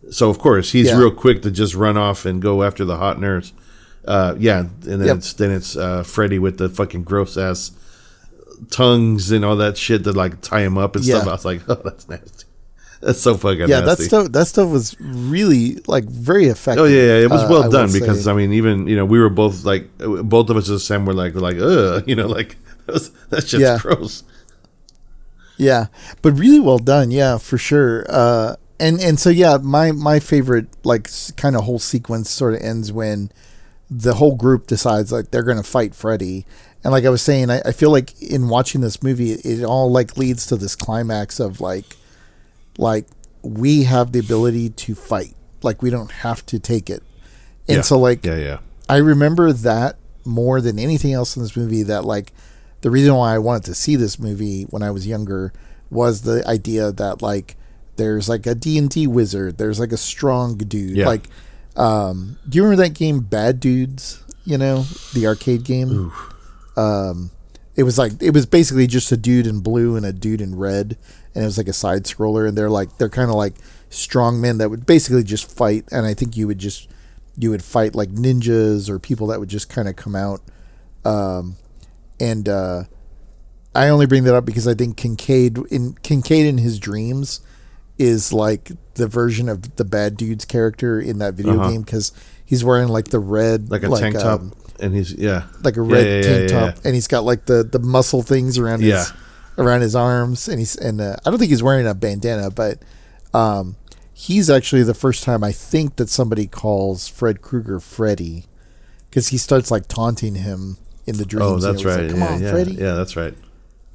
So of course he's real quick to just run off and go after the hot nurse. And then it's Freddy with the fucking gross ass tongues and all that shit that like tie him up and stuff. I was like, oh, that's nasty. That's so fucking nasty. That stuff was really like very effective. Oh yeah, it was well done because I mean, even we were both like, both of us as Sam were like, ugh, like that shit's gross. Yeah, but really well done. Yeah, for sure. And so my favorite like kind of whole sequence sort of ends when the whole group decides like they're going to fight Freddy. And like I was saying, I feel like in watching this movie, it all like leads to this climax of like we have the ability to fight. Like we don't have to take it. And so like, I remember that more than anything else in this movie, that like the reason why I wanted to see this movie when I was younger was the idea that like there's like a D&D wizard, there's like a strong dude. Like, do you remember that game Bad Dudes? The arcade game? Oof. It was basically just a dude in blue and a dude in red, and it was like a side scroller, and they're kind of like strong men that would basically just fight. And I think you would fight like ninjas or people that would just kind of come out. I only bring that up because I think Kincaid in his dreams is like the version of the Bad Dude's character in that video game, because he's wearing like the red, like a tank top, and he's like a red tank top, and he's got like the muscle things around his arms, and I don't think he's wearing a bandana, but he's actually the first time I think that somebody calls Fred Krueger Freddy, because he starts like taunting him in the dreams. Oh, that's right. Like, come on, Freddy. Yeah, that's right.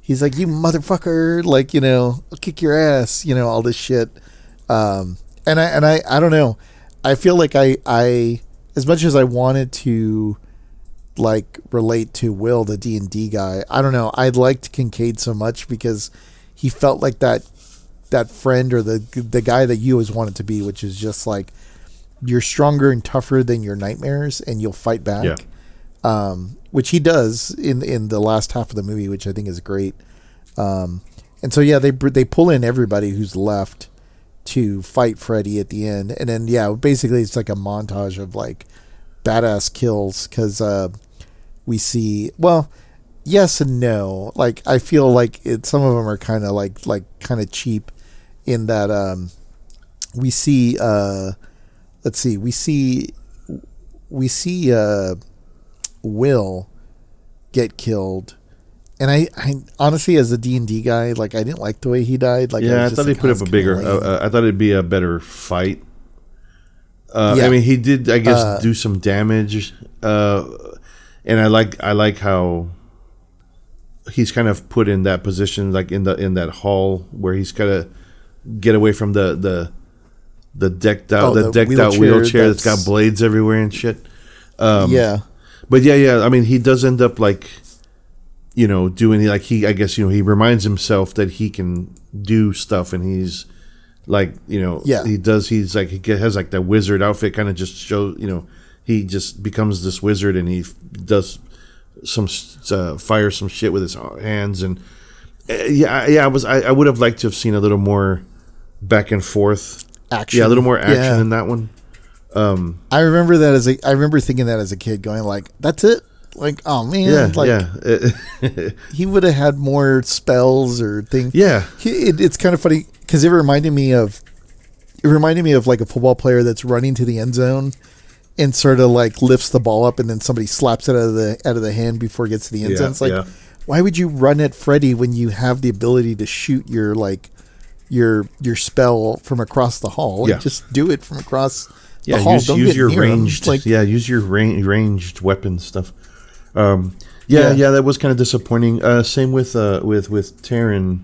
He's like, you motherfucker, like, I'll kick your ass, all this shit. And I don't know. I feel like I as much as I wanted to like relate to Will, the D&D guy, I don't know. I liked Kincaid so much because he felt like that friend or the guy that you always wanted to be, which is just like, you're stronger and tougher than your nightmares and you'll fight back. Yeah. Which he does in the last half of the movie, which I think is great. And so they pull in everybody who's left to fight Freddy at the end, and then basically it's like a montage of like badass kills, because we see, well, yes and no. Like I feel like some of them are kind of like kind of cheap in that we see Will get killed, and I honestly, as a D&D guy, like I didn't like the way he died. Like I thought he put up a bigger. I thought it'd be a better fight. I mean, he did, I guess, do some damage, and I like how he's kind of put in that position, like in that hall where he's gotta get away from the decked out wheelchair that's got blades everywhere and shit. But I mean, he does end up like, doing like I guess he reminds himself that he can do stuff, and he's like, he's like, he has like that wizard outfit, kind of just shows, he just becomes this wizard, and he does some fire some shit with his hands, and I would have liked to have seen a little more back and forth action. Yeah, a little more action in that one. I remember that I remember thinking that as a kid, going like, "That's it." Like, oh man, he would have had more spells or things. Yeah, it's kind of funny because it reminded me of like a football player that's running to the end zone and sort of like lifts the ball up, and then somebody slaps it out of the hand before it gets to the end zone. It's like, why would you run at Freddy when you have the ability to shoot your spell from across the hall? Like, just do it from across. Use your ranged, use your ranged weapon stuff. That was kind of disappointing. Same with Taryn.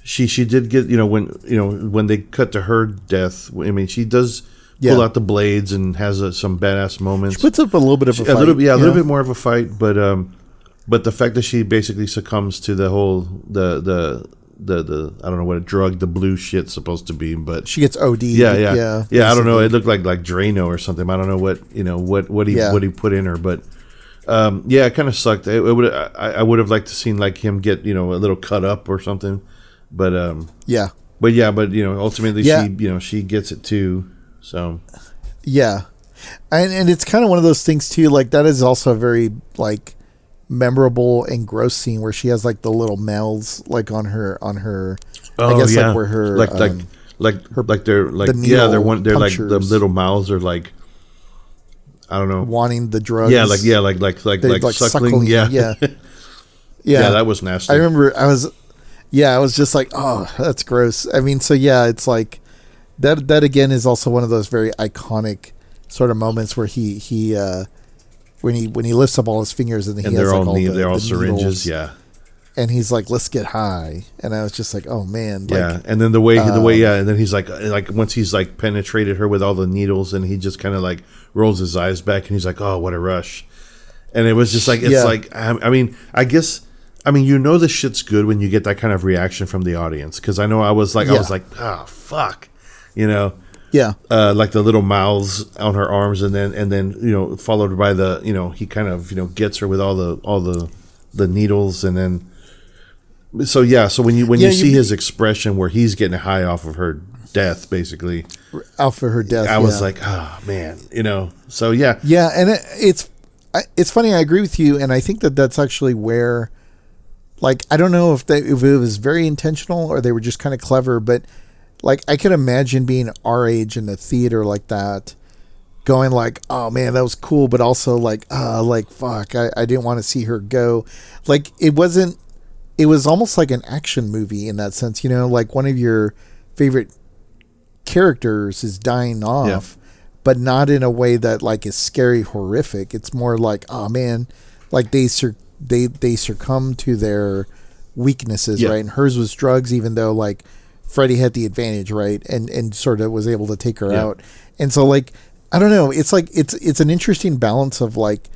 She did get, when they cut to her death. I mean, she does pull out the blades and has some badass moments. She puts up a little bit of a fight. A little bit more of a fight, but the fact that she basically succumbs to the whole the the I don't know what a drug the blue shit's supposed to be, but she gets OD. Yeah. I don't know. It looked like Drano or something. I don't know what he put in her, but it kind of sucked. I would have liked to seen like him get a little cut up or something, but ultimately she gets it too. So yeah, and it's kind of one of those things too. Like that is also a very like memorable and gross scene where she has like the little mouths like on her I guess like where her like they're like they're like the little mouths are like I don't know wanting the drugs like suckling yeah that was nasty. I remember I was just like, oh, that's gross. I mean, so yeah, it's like that again is also one of those very iconic sort of moments where he when he lifts up all his fingers and they're all syringes, needles, and he's like, let's get high, and I was just like, oh man, like, and then the way and then he's like once he's like penetrated her with all the needles, and he just kind of like rolls his eyes back and he's like, oh, what a rush. And it was just like like I mean the shit's good when you get that kind of reaction from the audience, because I know I was like oh fuck, like the little mouths on her arms, and then followed by the he kind of gets her with all the needles, and then so when you see his expression where he's getting high off of her death, basically off of her death, I was like, oh man, so and it's funny, I agree with you, and I think that's actually where, like, I don't know if it was very intentional or they were just kind of clever, but like, I could imagine being our age in the theater like that, going like, oh man, that was cool, but also like, fuck, I didn't want to see her go. Like, it was almost like an action movie in that sense, like one of your favorite characters is dying off, but not in a way that like is scary, horrific. It's more like, oh man, like they succumb to their weaknesses, right? And hers was drugs, even though like Freddy had the advantage, right? And sort of was able to take her out. And so like, I don't know, it's like, it's an interesting balance of like,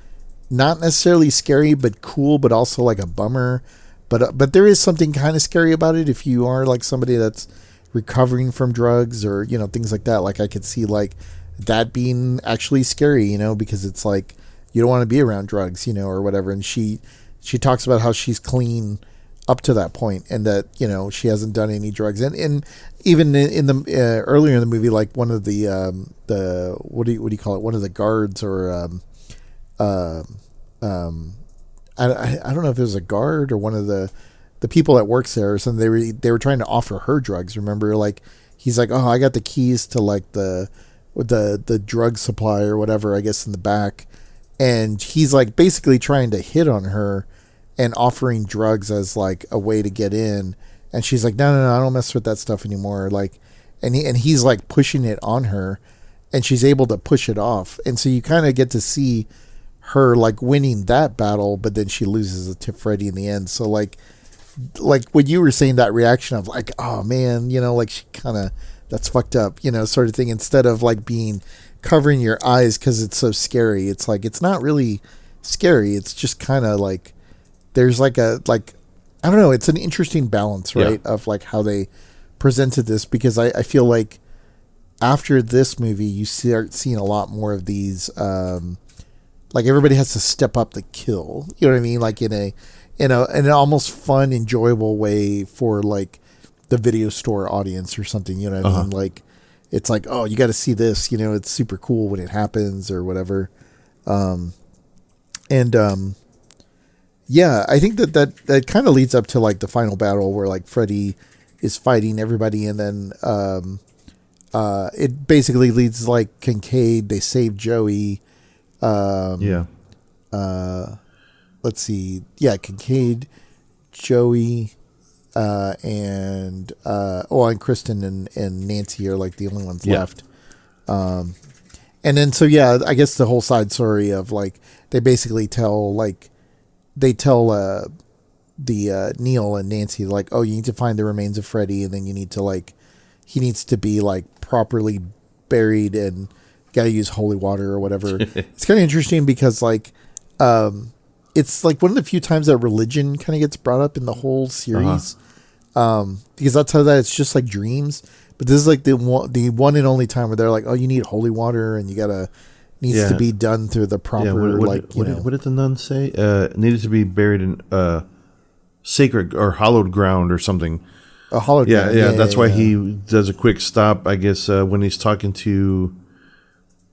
not necessarily scary, but cool, but also like a bummer. But there is something kind of scary about it if you are like somebody that's recovering from drugs or, things like that. Like I could see like that being actually scary, because it's like, you don't want to be around drugs, or whatever. And she talks about how she's clean up to that point, and that she hasn't done any drugs, and even in the earlier in the movie, like one of the what do you call it, one of the guards, or I don't know if it was a guard or one of the people that works there or something. They were trying to offer her drugs. Remember, like he's like, oh, I got the keys to like the drug supply or whatever, I guess, in the back, and he's like basically trying to hit on her and offering drugs as like a way to get in, and she's like, no, I don't mess with that stuff anymore. Like, and he's like pushing it on her, and she's able to push it off, and so you kind of get to see her like winning that battle, but then she loses it to Freddy in the end. So like when you were saying that reaction of like, oh man, like she kind of, that's fucked up, sort of thing, instead of like being covering your eyes because it's so scary. It's like, it's not really scary. It's just kind of like, there's like I don't know. It's an interesting balance, right? Yeah. Of like how they presented this, because I feel like after this movie, you start seeing a lot more of these, like everybody has to step up the kill. You know what I mean? Like in an almost fun, enjoyable way for like the video store audience or something. You know what I mean? Like it's like, oh, you got to see this. It's super cool when it happens or whatever. Yeah, I think that kind of leads up to like the final battle where like Freddy is fighting everybody, and then it basically leads like Kincaid. They save Joey. Let's see. Yeah, Kincaid, Joey, and Kristen and Nancy are like the only ones left. And then so yeah, I guess the whole side story of like they basically tell the Neil and Nancy like, oh, you need to find the remains of Freddy, and then you need to like, he needs to be like properly buried, and got to use holy water or whatever. It's kind of interesting because like it's like one of the few times that religion kind of gets brought up in the whole series. Because I'll tell you that it's just like dreams. But this is like the one and only time where they're like, oh, you need holy water and needs to be done through the proper what did the nun say? Needed to be buried in sacred or hallowed ground or something. A hallowed ground. Yeah. That's why he does a quick stop, I guess, when he's talking to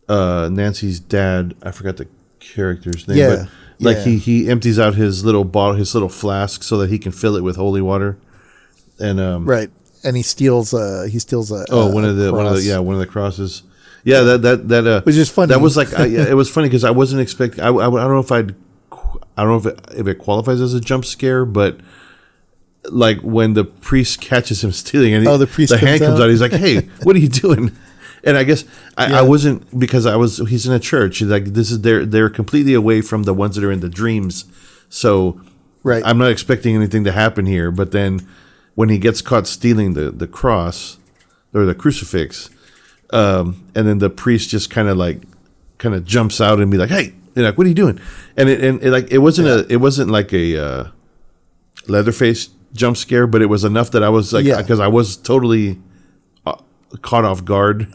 Nancy's dad. I forgot the character's name. Yeah. But he empties out his little bottle, his little flask, so that he can fill it with holy water. And right. And he steals a one of the crosses. Yeah, that which is funny. That was like it was funny because I wasn't expecting. I don't know if it qualifies as a jump scare, but like when the priest catches him stealing, and the hand comes out. He's like, "Hey, what are you doing?" And I guess I wasn't, because he's in a church. Like, this is they're completely away from the ones that are in the dreams. So right. I'm not expecting anything to happen here. But then when he gets caught stealing the cross or the crucifix, and then the priest just kind of jumps out and be like, "Hey, like, what are you doing?" And it wasn't like a Leatherface jump scare, but it was enough that I was like, because I was totally caught off guard.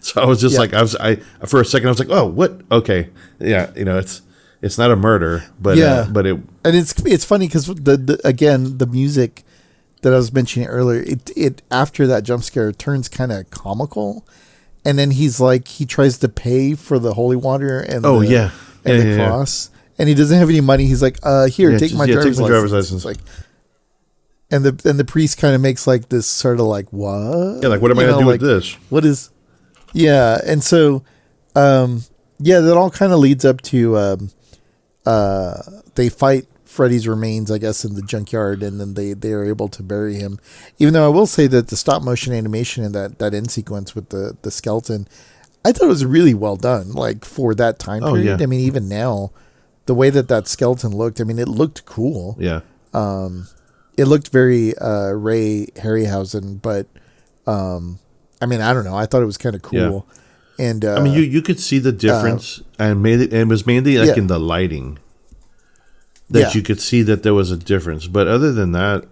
So I was just like, for a second I was like, oh, what? Okay, yeah, it's not a murder, but but it, and it's funny because the music that I was mentioning earlier, it after that jump scare turns kind of comical, and then he's like, he tries to pay for the holy water and the cross, and he doesn't have any money. He's like, here, take my driver's license. Like, and the priest kind of makes like this sort of like, what? Yeah, like, what am I gonna do with this? What is? Yeah, and so, that all kind of leads up to they fight Freddy's remains, I guess, in the junkyard, and then they are able to bury him. Even though I will say that the stop motion animation in that end sequence with the skeleton, I thought it was really well done, like, for that time period. Yeah. I mean, even now, the way that skeleton looked, I mean, it looked cool. Yeah. It looked very Ray Harryhausen, but I mean, I don't know. I thought it was kind of cool. Yeah. And I mean, you could see the difference, and it was mainly like in the lighting that you could see that there was a difference. But other than that,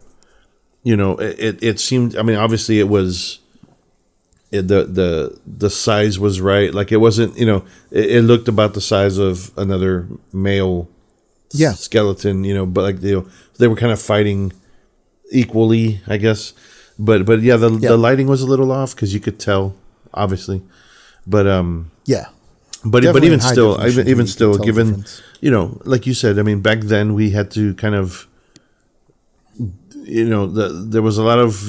it seemed. I mean, obviously, it was the size was right. Like, it wasn't. It looked about the size of another male skeleton. But like they were kind of fighting equally, I guess. But the lighting was a little off because you could tell, obviously. But but even still, given like you said, I mean, back then we had to kind of, there was a lot of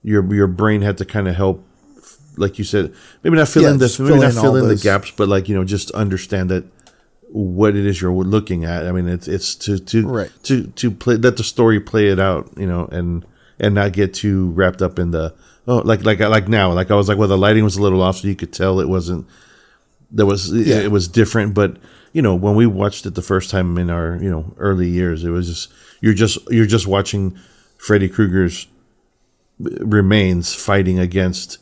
your brain had to kind of help, like you said, maybe not fill in the gaps, but like just understand that what it is you're looking at. I mean, it's to play, let the story play it out, and not get too wrapped up in the like now. Like, I was like, well, the lighting was a little off, so you could tell it wasn't. It was different, but when we watched it the first time in our early years, it was just you're just watching Freddy Krueger's remains fighting against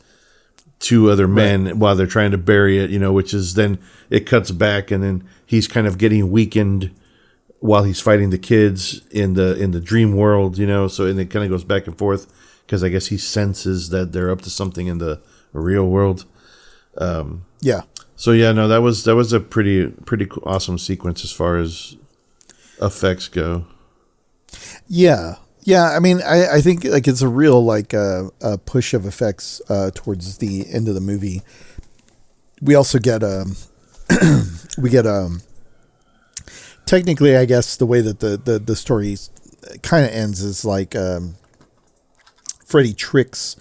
two other men while they're trying to bury it. Which is then it cuts back, and then he's kind of getting weakened while he's fighting the kids in the dream world, so, and it kind of goes back and forth because I guess he senses that they're up to something in the real world. So no, that was a pretty awesome sequence as far as effects go. Yeah. I mean, I think like it's a real like a push of effects towards the end of the movie. We also get technically, I guess the way that the story kind of ends is like Freddy tricks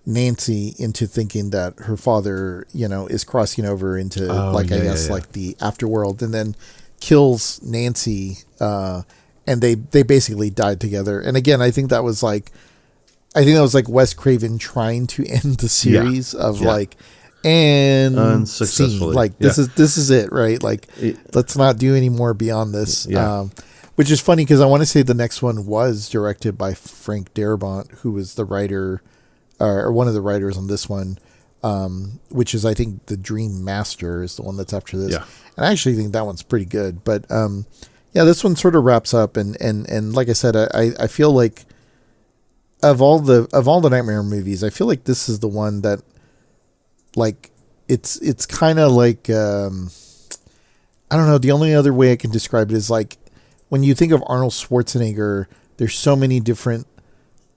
Nancy into thinking that her father, is crossing over into like the afterworld, and then kills Nancy, and they basically died together. And again, I think that was like Wes Craven trying to end the series of like. And unsuccessfully, like this is it, right? Like, let's not do any more beyond this. Which is funny because I want to say the next one was directed by Frank Darabont, who was the writer or one of the writers on this one, which is, I think, The Dream Master is the one that's after this. And I actually think that one's pretty good. But this one sort of wraps up, and like I said, I feel like of all the Nightmare movies, I feel like this is the one that, like, it's kind of like, I don't know. The only other way I can describe it is like when you think of Arnold Schwarzenegger, there's so many different,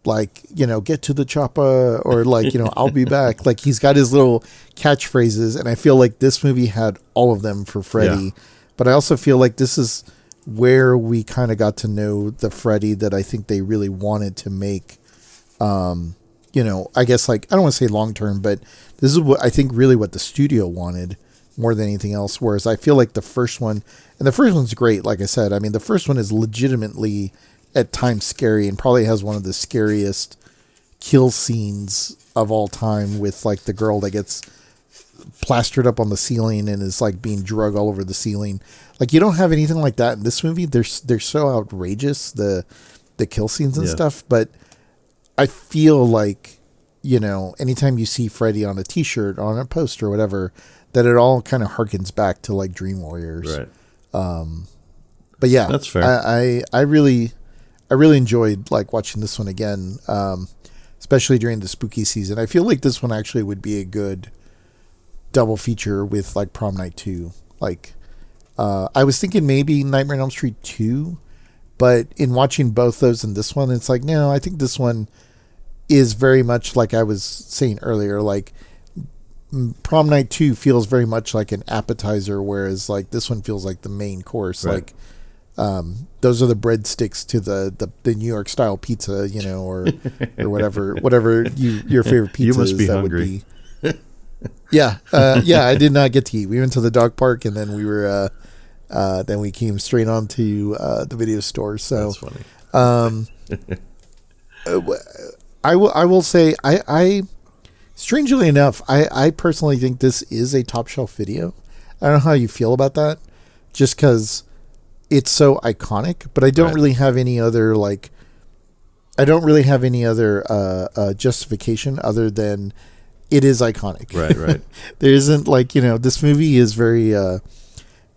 like, get to the chopper, or like, I'll be back. Like, he's got his little catchphrases, and I feel like this movie had all of them for Freddy. Yeah. But I also feel like this is where we kind of got to know the Freddy that I think they really wanted to make. I guess, like, I don't want to say long term, but this is what I think really what the studio wanted more than anything else. Whereas I feel like the first one, and the first one's great. Like I said, I mean, the first one is legitimately at times scary, and probably has one of the scariest kill scenes of all time, with like the girl that gets plastered up on the ceiling and is like being drug all over the ceiling. Like, you don't have anything like that in this movie. They're so outrageous, the kill scenes and stuff. But I feel like, anytime you see Freddy on a t-shirt, on a poster, or whatever, that it all kind of harkens back to like Dream Warriors. Right. But yeah, that's fair. I really enjoyed like watching this one again, especially during the spooky season. I feel like this one actually would be a good double feature with like Prom Night 2. Like, I was thinking maybe Nightmare on Elm Street 2, but in watching both those and this one, it's like, no, I think this one is very much like I was saying earlier, like Prom Night 2 feels very much like an appetizer, whereas like this one feels like the main course. Right. Like, those are the breadsticks to the New York style pizza, or whatever your favorite pizza you must is. Be that hungry. Would be. Yeah. I did not get to eat. We went to the dog park, and then we were, then we came straight on to the video store. So that's funny. I will say, I strangely enough, I personally think this is a top shelf video. I don't know how you feel about that, just because it's so iconic, but I don't really have any other, like, justification other than it is iconic. Right. There isn't, like, this movie is very,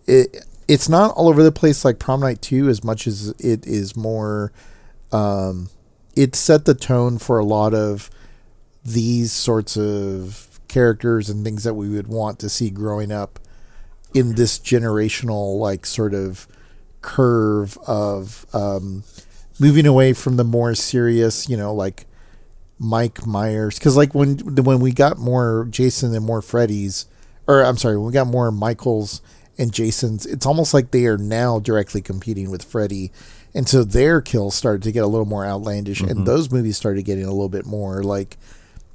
it's not all over the place like Prom Night 2, as much as it is more, it set the tone for a lot of these sorts of characters and things that we would want to see growing up in this generational, like, sort of curve of moving away from the more serious, like Mike Myers. Because, like, when we got more Jason and more Freddy's, or I'm sorry, when we got more Michaels and Jasons, it's almost like they are now directly competing with Freddy. And so their kills started to get a little more outlandish, and those movies started getting a little bit more, like,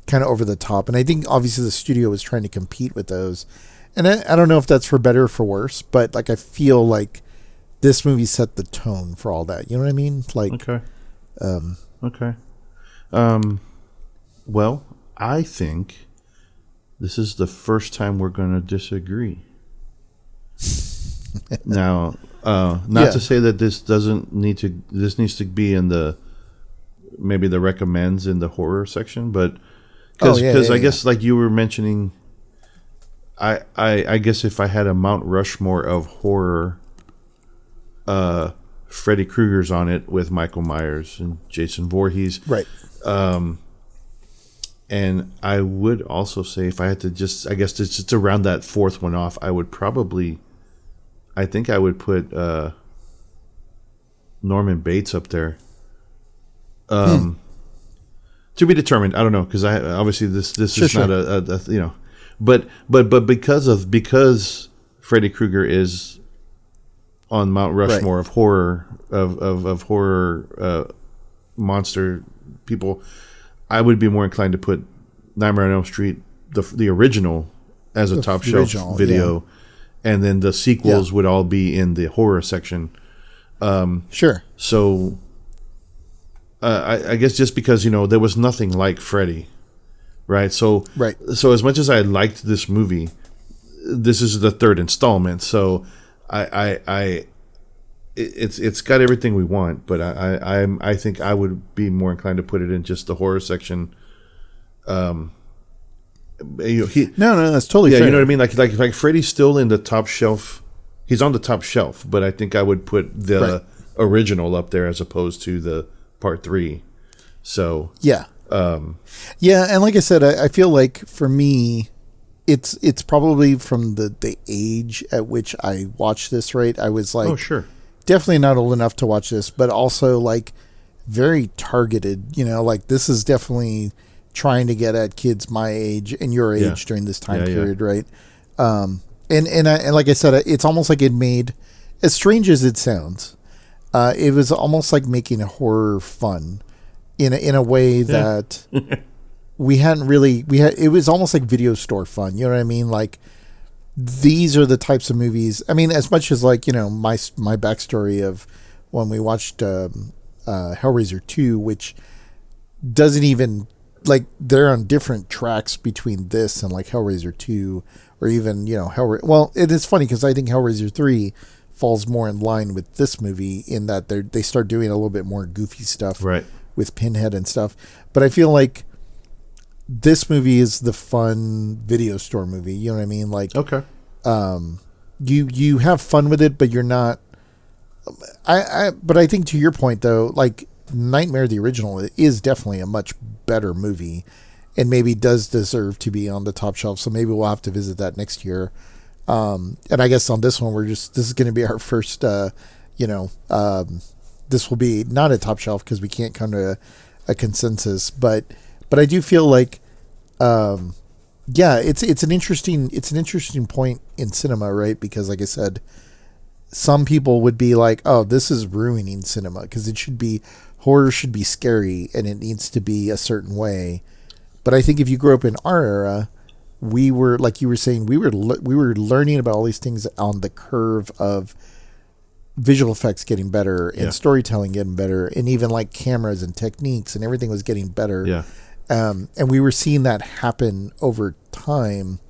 kind of over the top. And I think obviously the studio was trying to compete with those. And I don't know if that's for better or for worse, but like, I feel like this movie set the tone for all that. You know what I mean? Like, okay. Well, I think this is the first time we're going to disagree. Now, not to say that this this needs to be in maybe the recommends in the horror section, but because I guess, like you were mentioning, I guess if I had a Mount Rushmore of horror, Freddy Krueger's on it with Michael Myers and Jason Voorhees, right? And I would also say, if I had to just to round that fourth one off, I would put Norman Bates up there. To be determined. I don't know, because obviously this is not a but because Freddy Krueger is on Mount Rushmore of horror of horror monster people, I would be more inclined to put Nightmare on Elm Street, the original, as a top shelf video, and then the sequels would all be in the horror section. Sure. So I guess just because there was nothing like Freddy, right? So as much as I liked this movie, this is the third installment. So it's got everything we want, but I think I would be more inclined to put it in just the horror section. No, that's totally fair. You know what I mean? Like Freddy's still in the top shelf. He's on the top shelf, but I think I would put the original up there as opposed to the part 3. So yeah, yeah, and like I said, I feel like for me, it's probably from the age at which I watched this. Right, I was like, oh sure, definitely not old enough to watch this, but also like very targeted. You know, like this is definitely trying to get at kids my age and your age during this time period, right? And like I said, it's almost like it made, as strange as it sounds, it was almost like making a horror fun in a way that it was almost like video store fun. You know what I mean? Like these are the types of movies. I mean, as much as like, you know, my backstory of when we watched Hellraiser 2, which doesn't even, like, they're on different tracks between this and like Hellraiser 2, or even, you know, Hellraiser. Well, it is funny because I think Hellraiser 3 falls more in line with this movie in that they start doing a little bit more goofy stuff, right, with Pinhead and stuff. But I feel like this movie is the fun video store movie. You know what I mean? Like, okay, you have fun with it, but you're not. But I think to your point though, like Nightmare the original is definitely a much better movie, and maybe does deserve to be on the top shelf. So maybe we'll have to visit that next year. And I guess on this one, this is going to be our first, this will be not a top shelf because we can't come to a consensus, but I do feel like, it's an interesting point in cinema, right? Because like I said, some people would be like, oh, this is ruining cinema because horror should be scary and it needs to be a certain way. But I think if you grew up in our era, we were, like you were saying, we were learning about all these things on the curve of visual effects getting better and storytelling getting better, and even like cameras and techniques and everything was getting better. Yeah. And we were seeing that happen over time.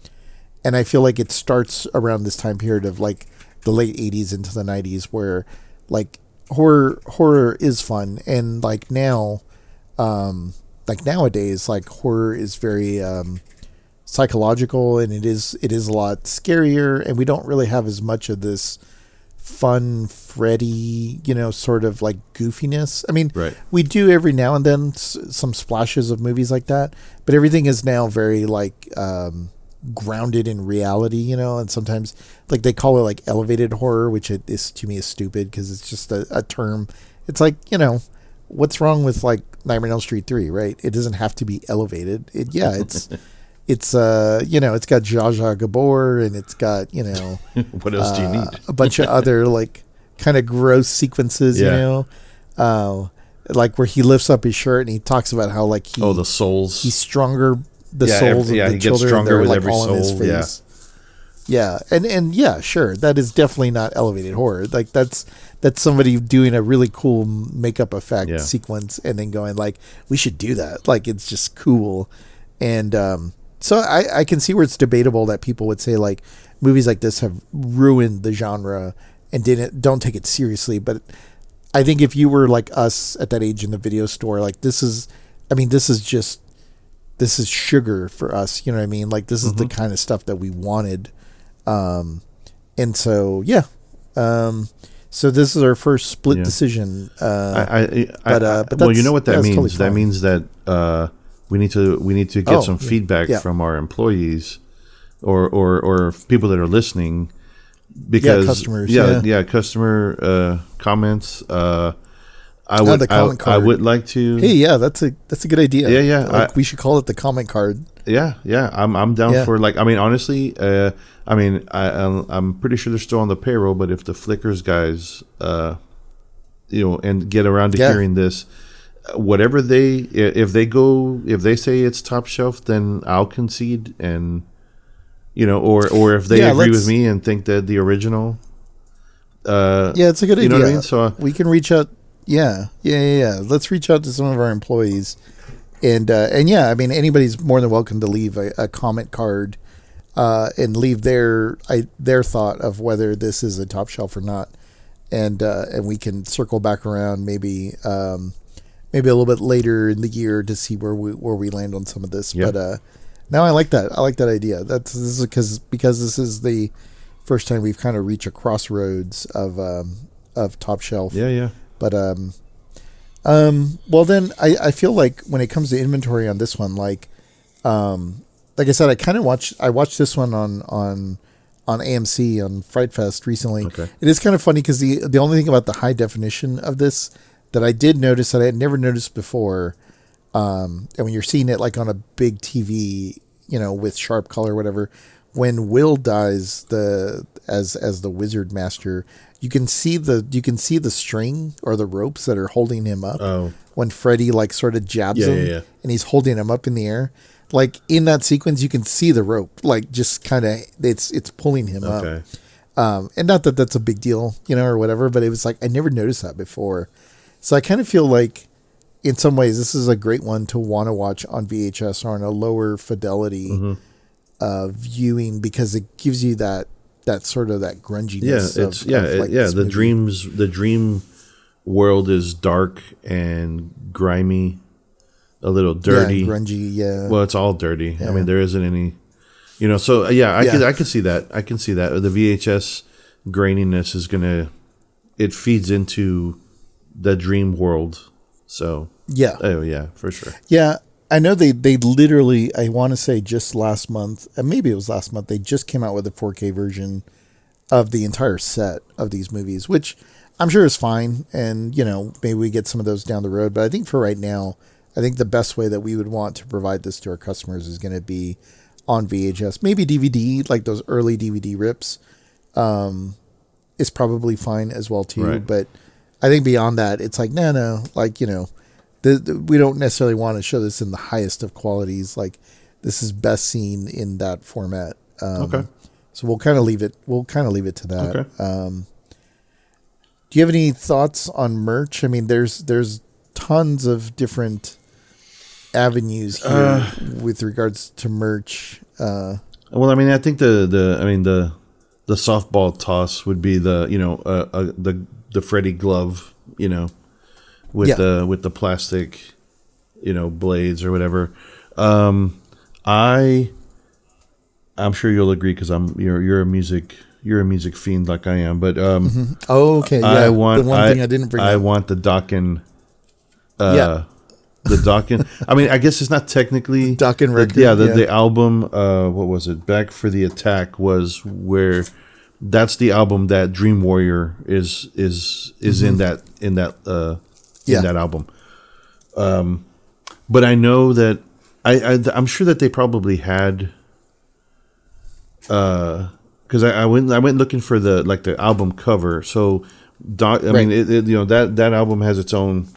And I feel like it starts around this time period of like the late 80s into the 90s where like horror is fun. And like now, like nowadays, like horror is very psychological, and it is a lot scarier, and we don't really have as much of this fun Freddy, you know, sort of like goofiness. I mean, right, we do every now and then some splashes of movies like that, but everything is now very like grounded in reality, you know. And sometimes like they call it like elevated horror, which it is, to me, is stupid because it's just a term. It's like, you know, what's wrong with like Nightmare on Elm Street 3, right? It doesn't have to be elevated. It's you know, it's got Zsa Zsa Gabor, and it's got, you know, what else do you need? A bunch of other like kind of gross sequences, you know, like where he lifts up his shirt and he talks about how like the souls, he's stronger. The souls of the he children, gets stronger they're with like every all in his soul. face. Yeah, and yeah, sure, that is definitely not elevated horror. Like that's somebody doing a really cool makeup effect sequence and then going like, we should do that. Like it's just cool. And so I can see where it's debatable that people would say like movies like this have ruined the genre and don't take it seriously. But I think if you were like us at that age in the video store, like this is sugar for us. You know what I mean? Like this is the kind of stuff that we wanted. And so, so this is our first split decision. But well, you know what that means? Totally that means that, we need to get some feedback from our employees or people that are listening, because customers, customer comments. I would like to. Hey, that's a good idea. Yeah. Like, we should call it the comment card. Yeah. I'm down for, like, I mean, honestly, I'm pretty sure they're still on the payroll, but if the Flickers guys, and get around to hearing this, whatever if they say it's top shelf, then I'll concede, and or if they agree with me and think that the original, it's a good idea. You know what I mean? So we can reach out. Yeah. Let's reach out to some of our employees, and I mean, anybody's more than welcome to leave a comment card, and leave their thought of whether this is a top shelf or not, and we can circle back around maybe a little bit later in the year to see where we land on some of this. Yep. But no, I like that. I like that idea. This is because this is the first time we've kind of reached a crossroads of top shelf. Yeah. But Well, then I feel like when it comes to inventory on this one, like I said, I watched this one on AMC on Fright Fest recently. Okay. It is kind of funny because the only thing about the high definition of this that I did notice that I had never noticed before, and when you're seeing it like on a big TV, with sharp color or whatever, when Will dies as the wizard master, you can see the string or the ropes that are holding him up. Oh. When Freddy like sort of jabs him and he's holding him up in the air. Like in that sequence, you can see the rope, like just kind of it's pulling him up. And not that that's a big deal, or whatever, but it was like I never noticed that before. So I kind of feel like, in some ways, this is a great one to want to watch on VHS or on a lower fidelity viewing, because it gives you that sort of that grunginess. The dream world is dark and grimy. A little dirty, grungy, yeah. Well, it's all dirty. Yeah. I mean, there isn't any, So I can see that. I can see that the VHS graininess it feeds into the dream world. So for sure. Yeah, I know they literally, I want to say just last month, and maybe it was last month, they just came out with a 4K version of the entire set of these movies, which I'm sure is fine, and maybe we get some of those down the road. But I think for right now, I think the best way that we would want to provide this to our customers is going to be on VHS. Maybe DVD, like those early DVD rips, is probably fine as well too. Right. But I think beyond that, it's like, no, like, we don't necessarily want to show this in the highest of qualities. Like, this is best seen in that format. Okay. So we'll kind of leave it to that. Okay. Do you have any thoughts on merch? I mean, there's tons of different avenues here with regards to merch. Well, I mean, I think the softball toss would be the Freddy glove, with the plastic, blades or whatever. I'm sure you'll agree because you're a music fiend like I am, but Oh, okay. Yeah. the one thing I didn't bring I up. want the Dokken. The Dokken. I mean, I guess it's not technically Dokken record. The album. What was it? Back for the Attack was where. That's the album that Dream Warrior is in that album. But I know that I'm sure that they probably had. Because I went looking for the album cover. So, I mean, that album has its own.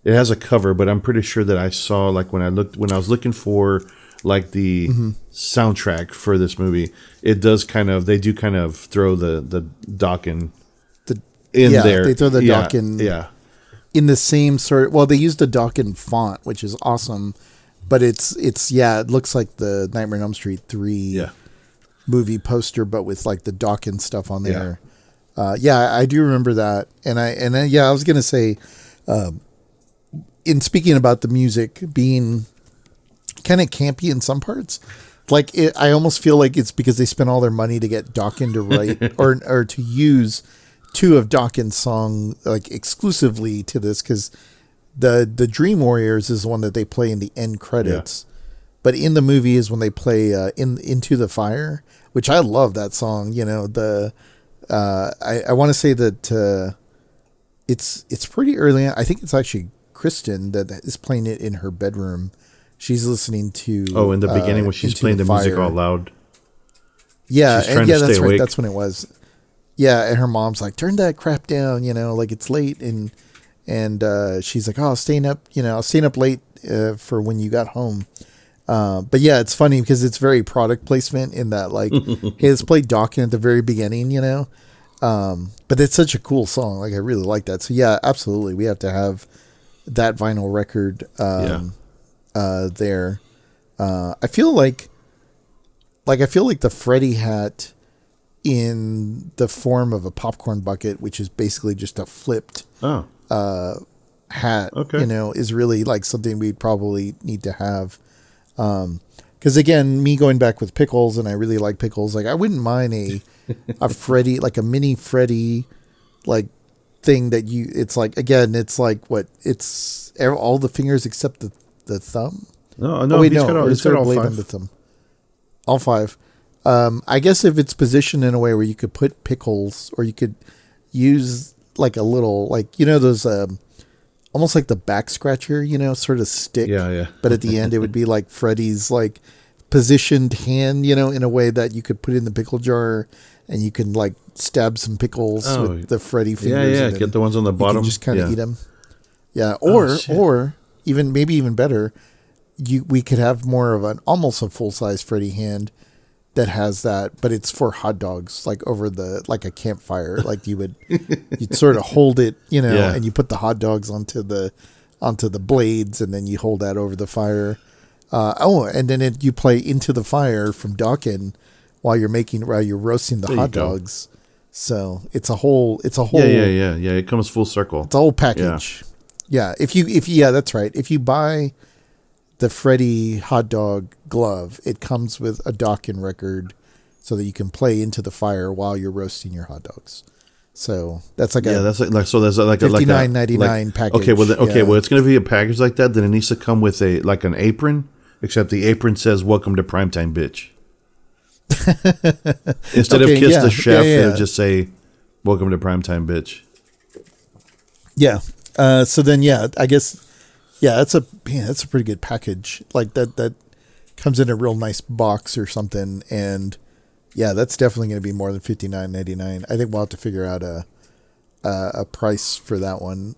It has a cover, but I'm pretty sure that I saw when I was looking for the soundtrack for this movie, they do kind of throw the Dokken in there. They throw the Dokken in the same sort of, well, they used the Dokken font, which is awesome, but it looks like the Nightmare on Elm Street 3 movie poster, but with like the Dokken stuff on there. I do remember that. And I was going to say, in speaking about the music being kind of campy in some parts, I almost feel like it's because they spent all their money to get Dokken to write or to use two of Dokken's song exclusively to this, because the Dream Warriors is the one that they play in the end credits, but in the movie is when they play Into the Fire, which I love that song. I want to say that it's pretty early on. I think it's actually Kristen that is playing it in her bedroom. She's listening to in the beginning when she's playing the music all loud. Yeah, she's trying to stay that's awake. right. That's when it was. Yeah, and her mom's like, "Turn that crap down," it's late, and she's like, "Oh, I'll staying up late for when you got home." But yeah, it's funny because it's very product placement in that hey, let's play Dokken at the very beginning, but it's such a cool song. I really like that. So yeah, absolutely, we have to have that vinyl record there. I feel like the Freddy hat in the form of a popcorn bucket, which is basically just a flipped hat, is really something we'd probably need to have. Because again, me going back with Pickles, and I really like Pickles. I wouldn't mind a Freddy, a mini Freddy, thing that it's like, again, it's like what, it's all the fingers except the thumb. No, wait, he's no, got all, or he's is there got a all blade five. on the thumb? All five. I guess if it's positioned in a way where you could put pickles, or you could use like a little, like, those almost like the back scratcher, sort of stick. Yeah. But at the end, it would be like Freddy's like positioned hand, in a way that you could put in the pickle jar, and you can like stab some pickles with the Freddy fingers. Yeah. Get the ones on the bottom. You can just kind of eat them. Yeah. Shit. Or maybe even better, we could have more of almost a full size Freddy hand that has that, but it's for hot dogs, like over like a campfire. Like you'd sort of hold it, and you put the hot dogs onto the blades, and then you hold that over the fire. And then you play Into the Fire from Dawkins while you're roasting the hot dogs. So it's a whole. Yeah. It comes full circle. It's a whole package. Yeah. Yeah, that's right. If you buy the Freddy hot dog glove, it comes with a Dawkins record, so that you can play Into the Fire while you're roasting your hot dogs. So that's like that's like so. There's like $59.99 package. Okay, well, it's going to be a package like that. Then it needs to come with an apron, except the apron says "Welcome to Primetime, bitch." Instead of "Kiss the Chef," it'll just say "Welcome to Primetime, bitch." Yeah. So then, I guess, that's a pretty good package. Like that comes in a real nice box or something, and that's definitely going to be more than $59.99. I think we'll have to figure out a price for that one.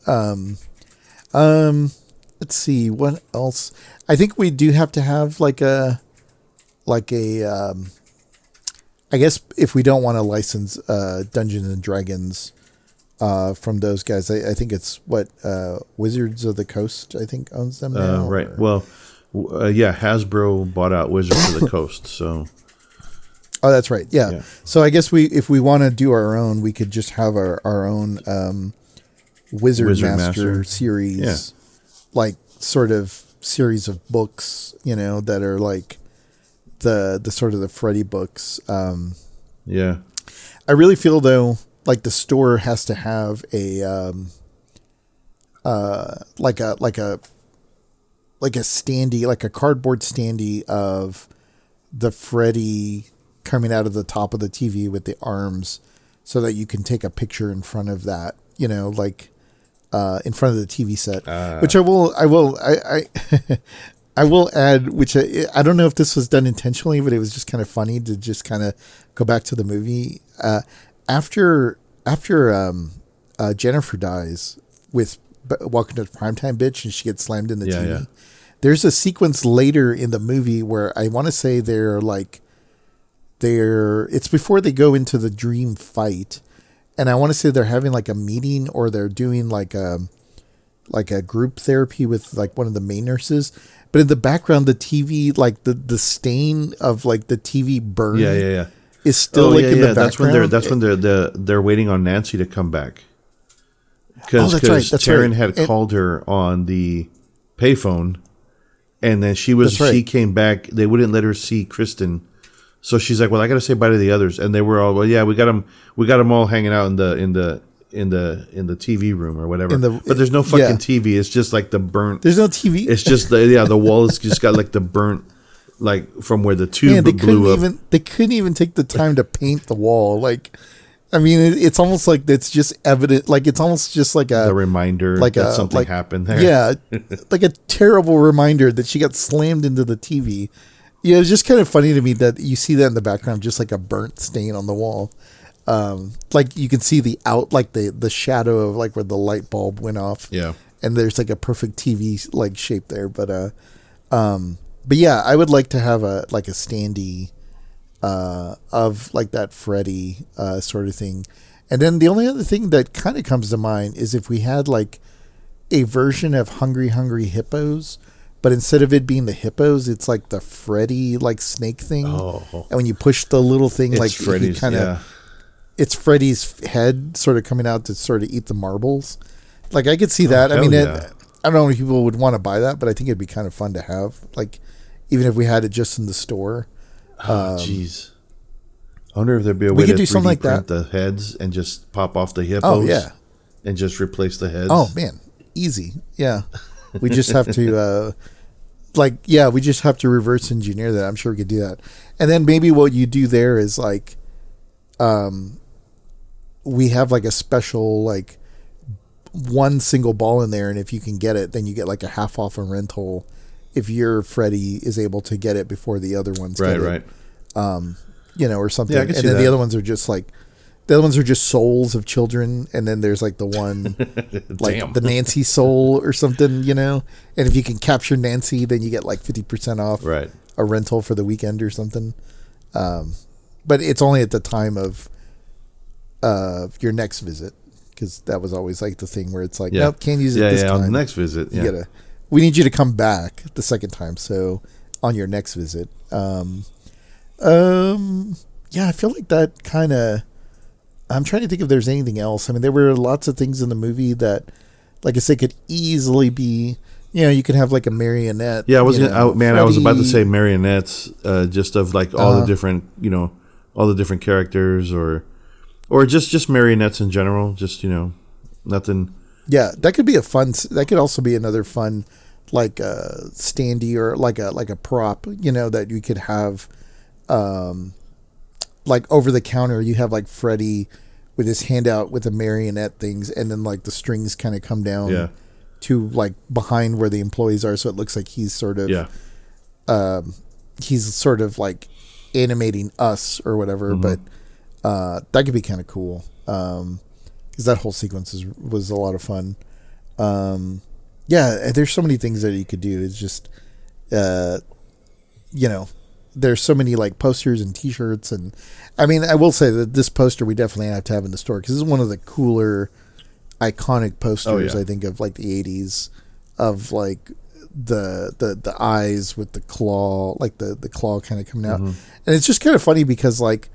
Let's see what else. I think we do have to have like a I guess if we don't want to license Dungeons and Dragons from those guys, I think it's Wizards of the Coast, I think, owns them now. Right. Well, Hasbro bought out Wizards of the Coast, so. Oh, that's right. Yeah. So I guess if we want to do our own, we could just have our own Wizard Master series, like sort of series of books, that are like the sort of the Freddy books. I really feel though, like the store has to have a like a standee, like a cardboard standee of the Freddy coming out of the top of the TV with the arms, so that you can take a picture in front of that, like in front of the TV set, which I will add, which I don't know if this was done intentionally, but it was just kind of funny to just kind of go back to the movie. After Jennifer dies with Welcome to Primetime, Bitch, and she gets slammed in the TV. Yeah. There's a sequence later in the movie where I want to say it's before they go into the dream fight, and I want to say they're having like a meeting, or they're doing like a group therapy with like one of the main nurses. But in the background, the TV, like the stain of like the TV burn, is still in the background. That's when they're waiting on Nancy to come back, because Taryn had called her on the payphone, and then she came back. They wouldn't let her see Kristen, so she's like, "Well, I got to say bye to the others," and they were all, "Well, yeah, we got them all hanging out in the TV room or whatever." But there's no fucking TV. It's just like the burnt. There's no TV. It's just the wall is just got like the burnt, like from where the tube blew up. They couldn't even take the time to paint the wall. Like, I mean, it's almost like it's just evident. Like, it's almost just like a reminder that something happened there. Yeah, like a terrible reminder that she got slammed into the TV. Yeah, it's just kind of funny to me that you see that in the background, just like a burnt stain on the wall. Like you can see the shadow of like where the light bulb went off. Yeah. And there's like a perfect TV like shape there. But yeah, I would like to have a standee, of like that Freddy, sort of thing. And then the only other thing that kind of comes to mind is if we had like a version of Hungry Hungry Hippos, but instead of it being the hippos, it's like the Freddy like snake thing. Oh. And when you push the little thing, it's like Freddy's kind of, it's Freddy's head sort of coming out to sort of eat the marbles. Like I could see that. I mean, I don't know if people would want to buy that, but I think it'd be kind of fun to have. Like, even if we had it just in the store. Jeez. I wonder if there'd be a way to do something like that. The heads and just pop off the hippos. Oh yeah, and just replace the heads. Oh man, easy. Yeah, we just have to we just have to reverse engineer that. I'm sure we could do that. And then maybe what you do there is like, we have like a special like one single ball in there, and if you can get it, then you get like a half off a rental. If your Freddy is able to get it before the other ones, get it. Or something. Yeah, I can and see then that. the other ones are just like. The other ones are just souls of children, and then there's like the one, like the Nancy soul or something, And if you can capture Nancy, then you get like 50% off a rental for the weekend or something. But it's only at the time of your next visit, because that was always like the thing where it's like, nope, can't use it this time. On the next visit, we need you to come back the second time. So on your next visit, I feel like that kind of. I'm trying to think if there's anything else. I mean, there were lots of things in the movie that, like I say, could easily be, you could have like a marionette. Yeah, I was about to say marionettes, just of like all the different, all the different characters, or just marionettes in general. Just nothing. Yeah, that could be that could also be another fun, like a standee or like a prop, that you could have. Like over the counter, you have like Freddy with his hand out with the marionette things, and then like the strings kind of come down to like behind where the employees are, so it looks like he's sort of like animating us or whatever. But that could be kind of cool, because that whole sequence was a lot of fun. There's so many things that you could do. It's just there's so many like posters and t-shirts, and I mean, I will say that this poster we definitely have to have in the store, because this is one of the cooler iconic posters I think of like the 80s, of like the eyes with the claw, like the claw kind of coming out. And it's just kind of funny because like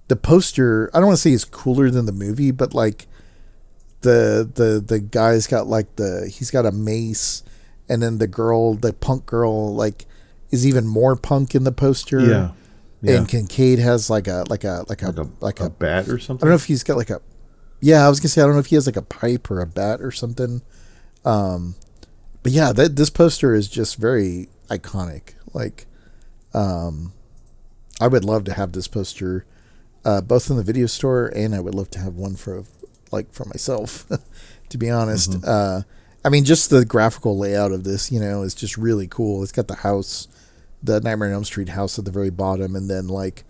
the poster, I don't want to say is cooler than the movie, but like the guy's got like he's got a mace, and then the punk girl like is even more punk in the poster. Yeah. And Kincaid has like a bat or something. I don't know if he's got like I was gonna say, I don't know if he has like a pipe or a bat or something. But yeah, this poster is just very iconic. Like, I would love to have this poster, both in the video store, and I would love to have one for myself, to be honest. I mean, just the graphical layout of this, is just really cool. It's got the house, the Nightmare on Elm Street house at the very bottom, and then like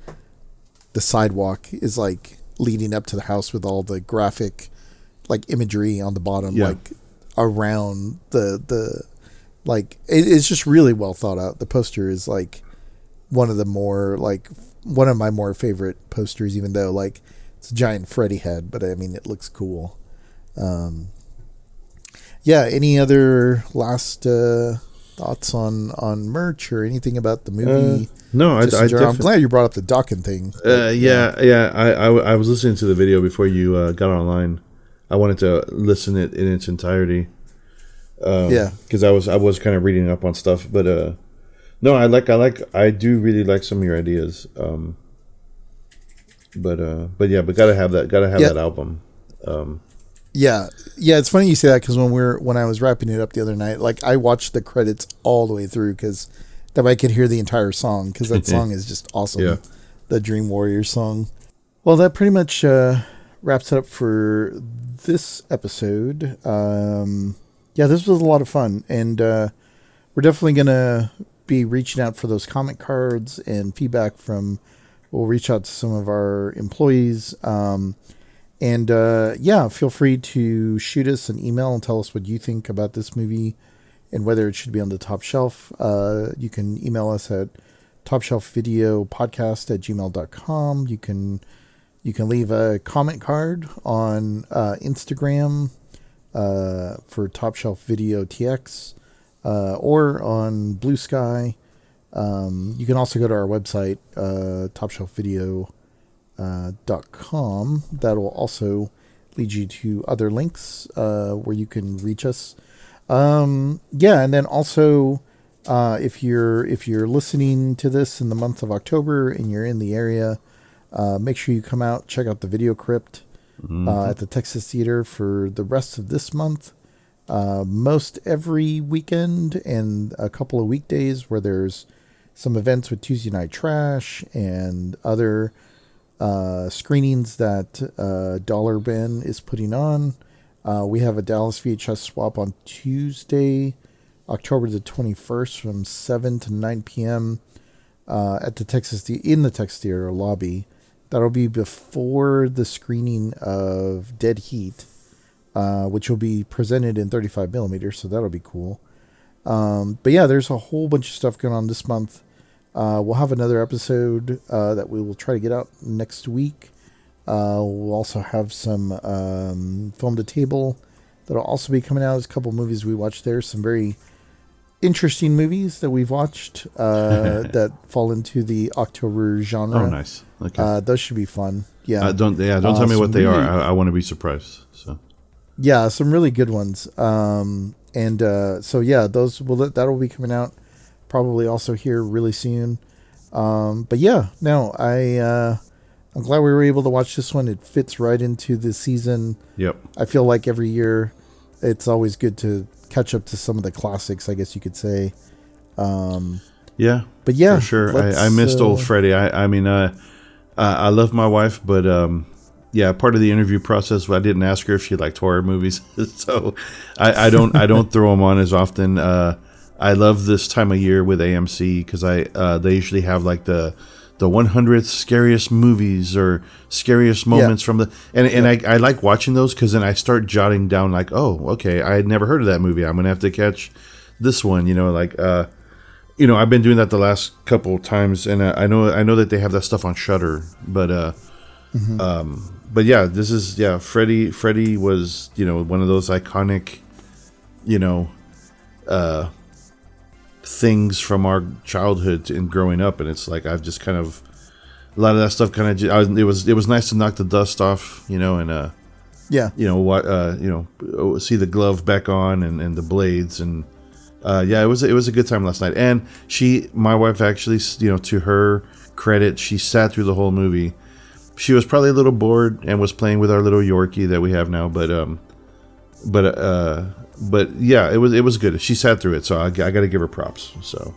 the sidewalk is like leading up to the house with all the graphic like imagery on the bottom, like around the like it's just really well thought out. The poster is like one of my more favorite posters, even though like it's a giant Freddy head, but I mean, it looks cool. Any other last thoughts on merch or anything about the movie? No, I'm glad you brought up the Dawkins thing. I was listening to the video before you got online. I wanted to listen it in its entirety. Because I was kind of reading up on stuff, but no, I do really like some of your ideas. But gotta have that album. It's funny you say that, because when I was wrapping it up the other night, like I watched the credits all the way through, because that way I could hear the entire song, because that song is just awesome. The Dream Warrior song. Well, that pretty much wraps it up for this episode. This was a lot of fun, and we're definitely gonna be reaching out for those comment cards and feedback we'll reach out to some of our employees. Feel free to shoot us an email and tell us what you think about this movie and whether it should be on the top shelf. You can email us at topshelfvideopodcast@gmail.com. You can leave a comment card on Instagram for Top Shelf Video TX, or on Blue Sky. You can also go to our website, topshelfvideo.com. That will also lead you to other links where you can reach us. And then also, if you're listening to this in the month of October and you're in the area, make sure you come out, check out the Video Crypt. at the Texas Theater for the rest of this month. Most every weekend and a couple of weekdays where there's some events with Tuesday Night Trash and other screenings that Dollar Ben is putting on. We have a Dallas VHS swap on Tuesday, October the 21st from 7 to 9 p.m. At the in the Texas Theater lobby. That'll be before the screening of Dead Heat, which will be presented in 35 millimeters, so that'll be cool. But yeah, there's a whole bunch of stuff going on this month. We'll have another episode that we will try to get out next week. We'll also have some Film to Table that'll also be coming out. There's a couple movies we watched there, some very interesting movies that we've watched that fall into the October genre. Oh, nice. Okay. Those should be fun. Yeah. Don't tell me what they are. I want to be surprised. So. Yeah, some really good ones. So yeah, that'll be coming out probably also here really soon. But yeah, no, I'm glad we were able to watch this one. It fits right into the season. Yep. I feel like every year it's always good to catch up to some of the classics, I guess you could say. Yeah. But yeah, for sure. I missed old Freddy. I love my wife, but yeah, part of the interview process, I didn't ask her if she liked horror movies, so I don't throw them on as often. I love this time of year with AMC because they usually have like the 100th scariest movies or scariest moments from the and I like watching those because then I start jotting down like, oh, okay, I had never heard of that movie. I'm gonna have to catch this one. I've been doing that the last couple of times, and I know that they have that stuff on Shudder, but but yeah, this is Freddy was one of those iconic things from our childhood and growing up, and it's like I've just kind of a lot of that stuff kind of it was nice to knock the dust off, and see the glove back on and the blades, and it was a good time last night. And my wife actually, to her credit, she sat through the whole movie. She was probably a little bored and was playing with our little Yorkie that we have now, but yeah, it was good. She sat through it, so I got to give her props. So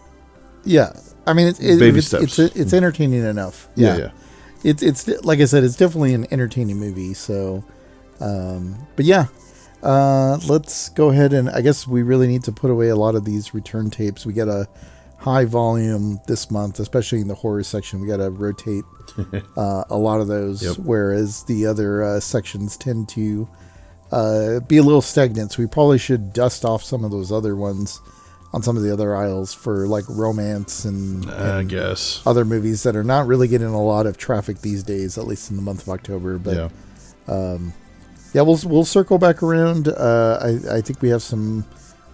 yeah, I mean, baby steps. It's entertaining enough. Yeah. It's like I said, it's definitely an entertaining movie. So, but yeah, let's go ahead and I guess we really need to put away a lot of these return tapes. We got a high volume this month, especially in the horror section. We got to rotate a lot of those, whereas the other sections tend to be a little stagnant. So we probably should dust off some of those other ones on some of the other aisles for like romance and I guess other movies that are not really getting a lot of traffic these days, at least in the month of October. But we'll circle back around. I think we have some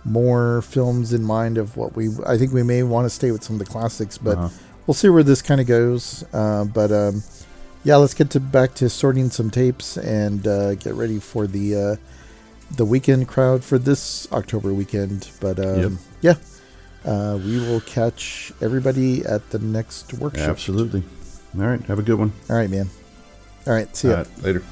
more films in mind of what I think we may want to stay with some of the classics, but we'll see where this kind of goes. Let's get back to sorting some tapes and get ready for the weekend crowd for this October weekend. But we will catch everybody at the next workshop. Absolutely. All right. Have a good one. All right, man. All right. See ya. Later.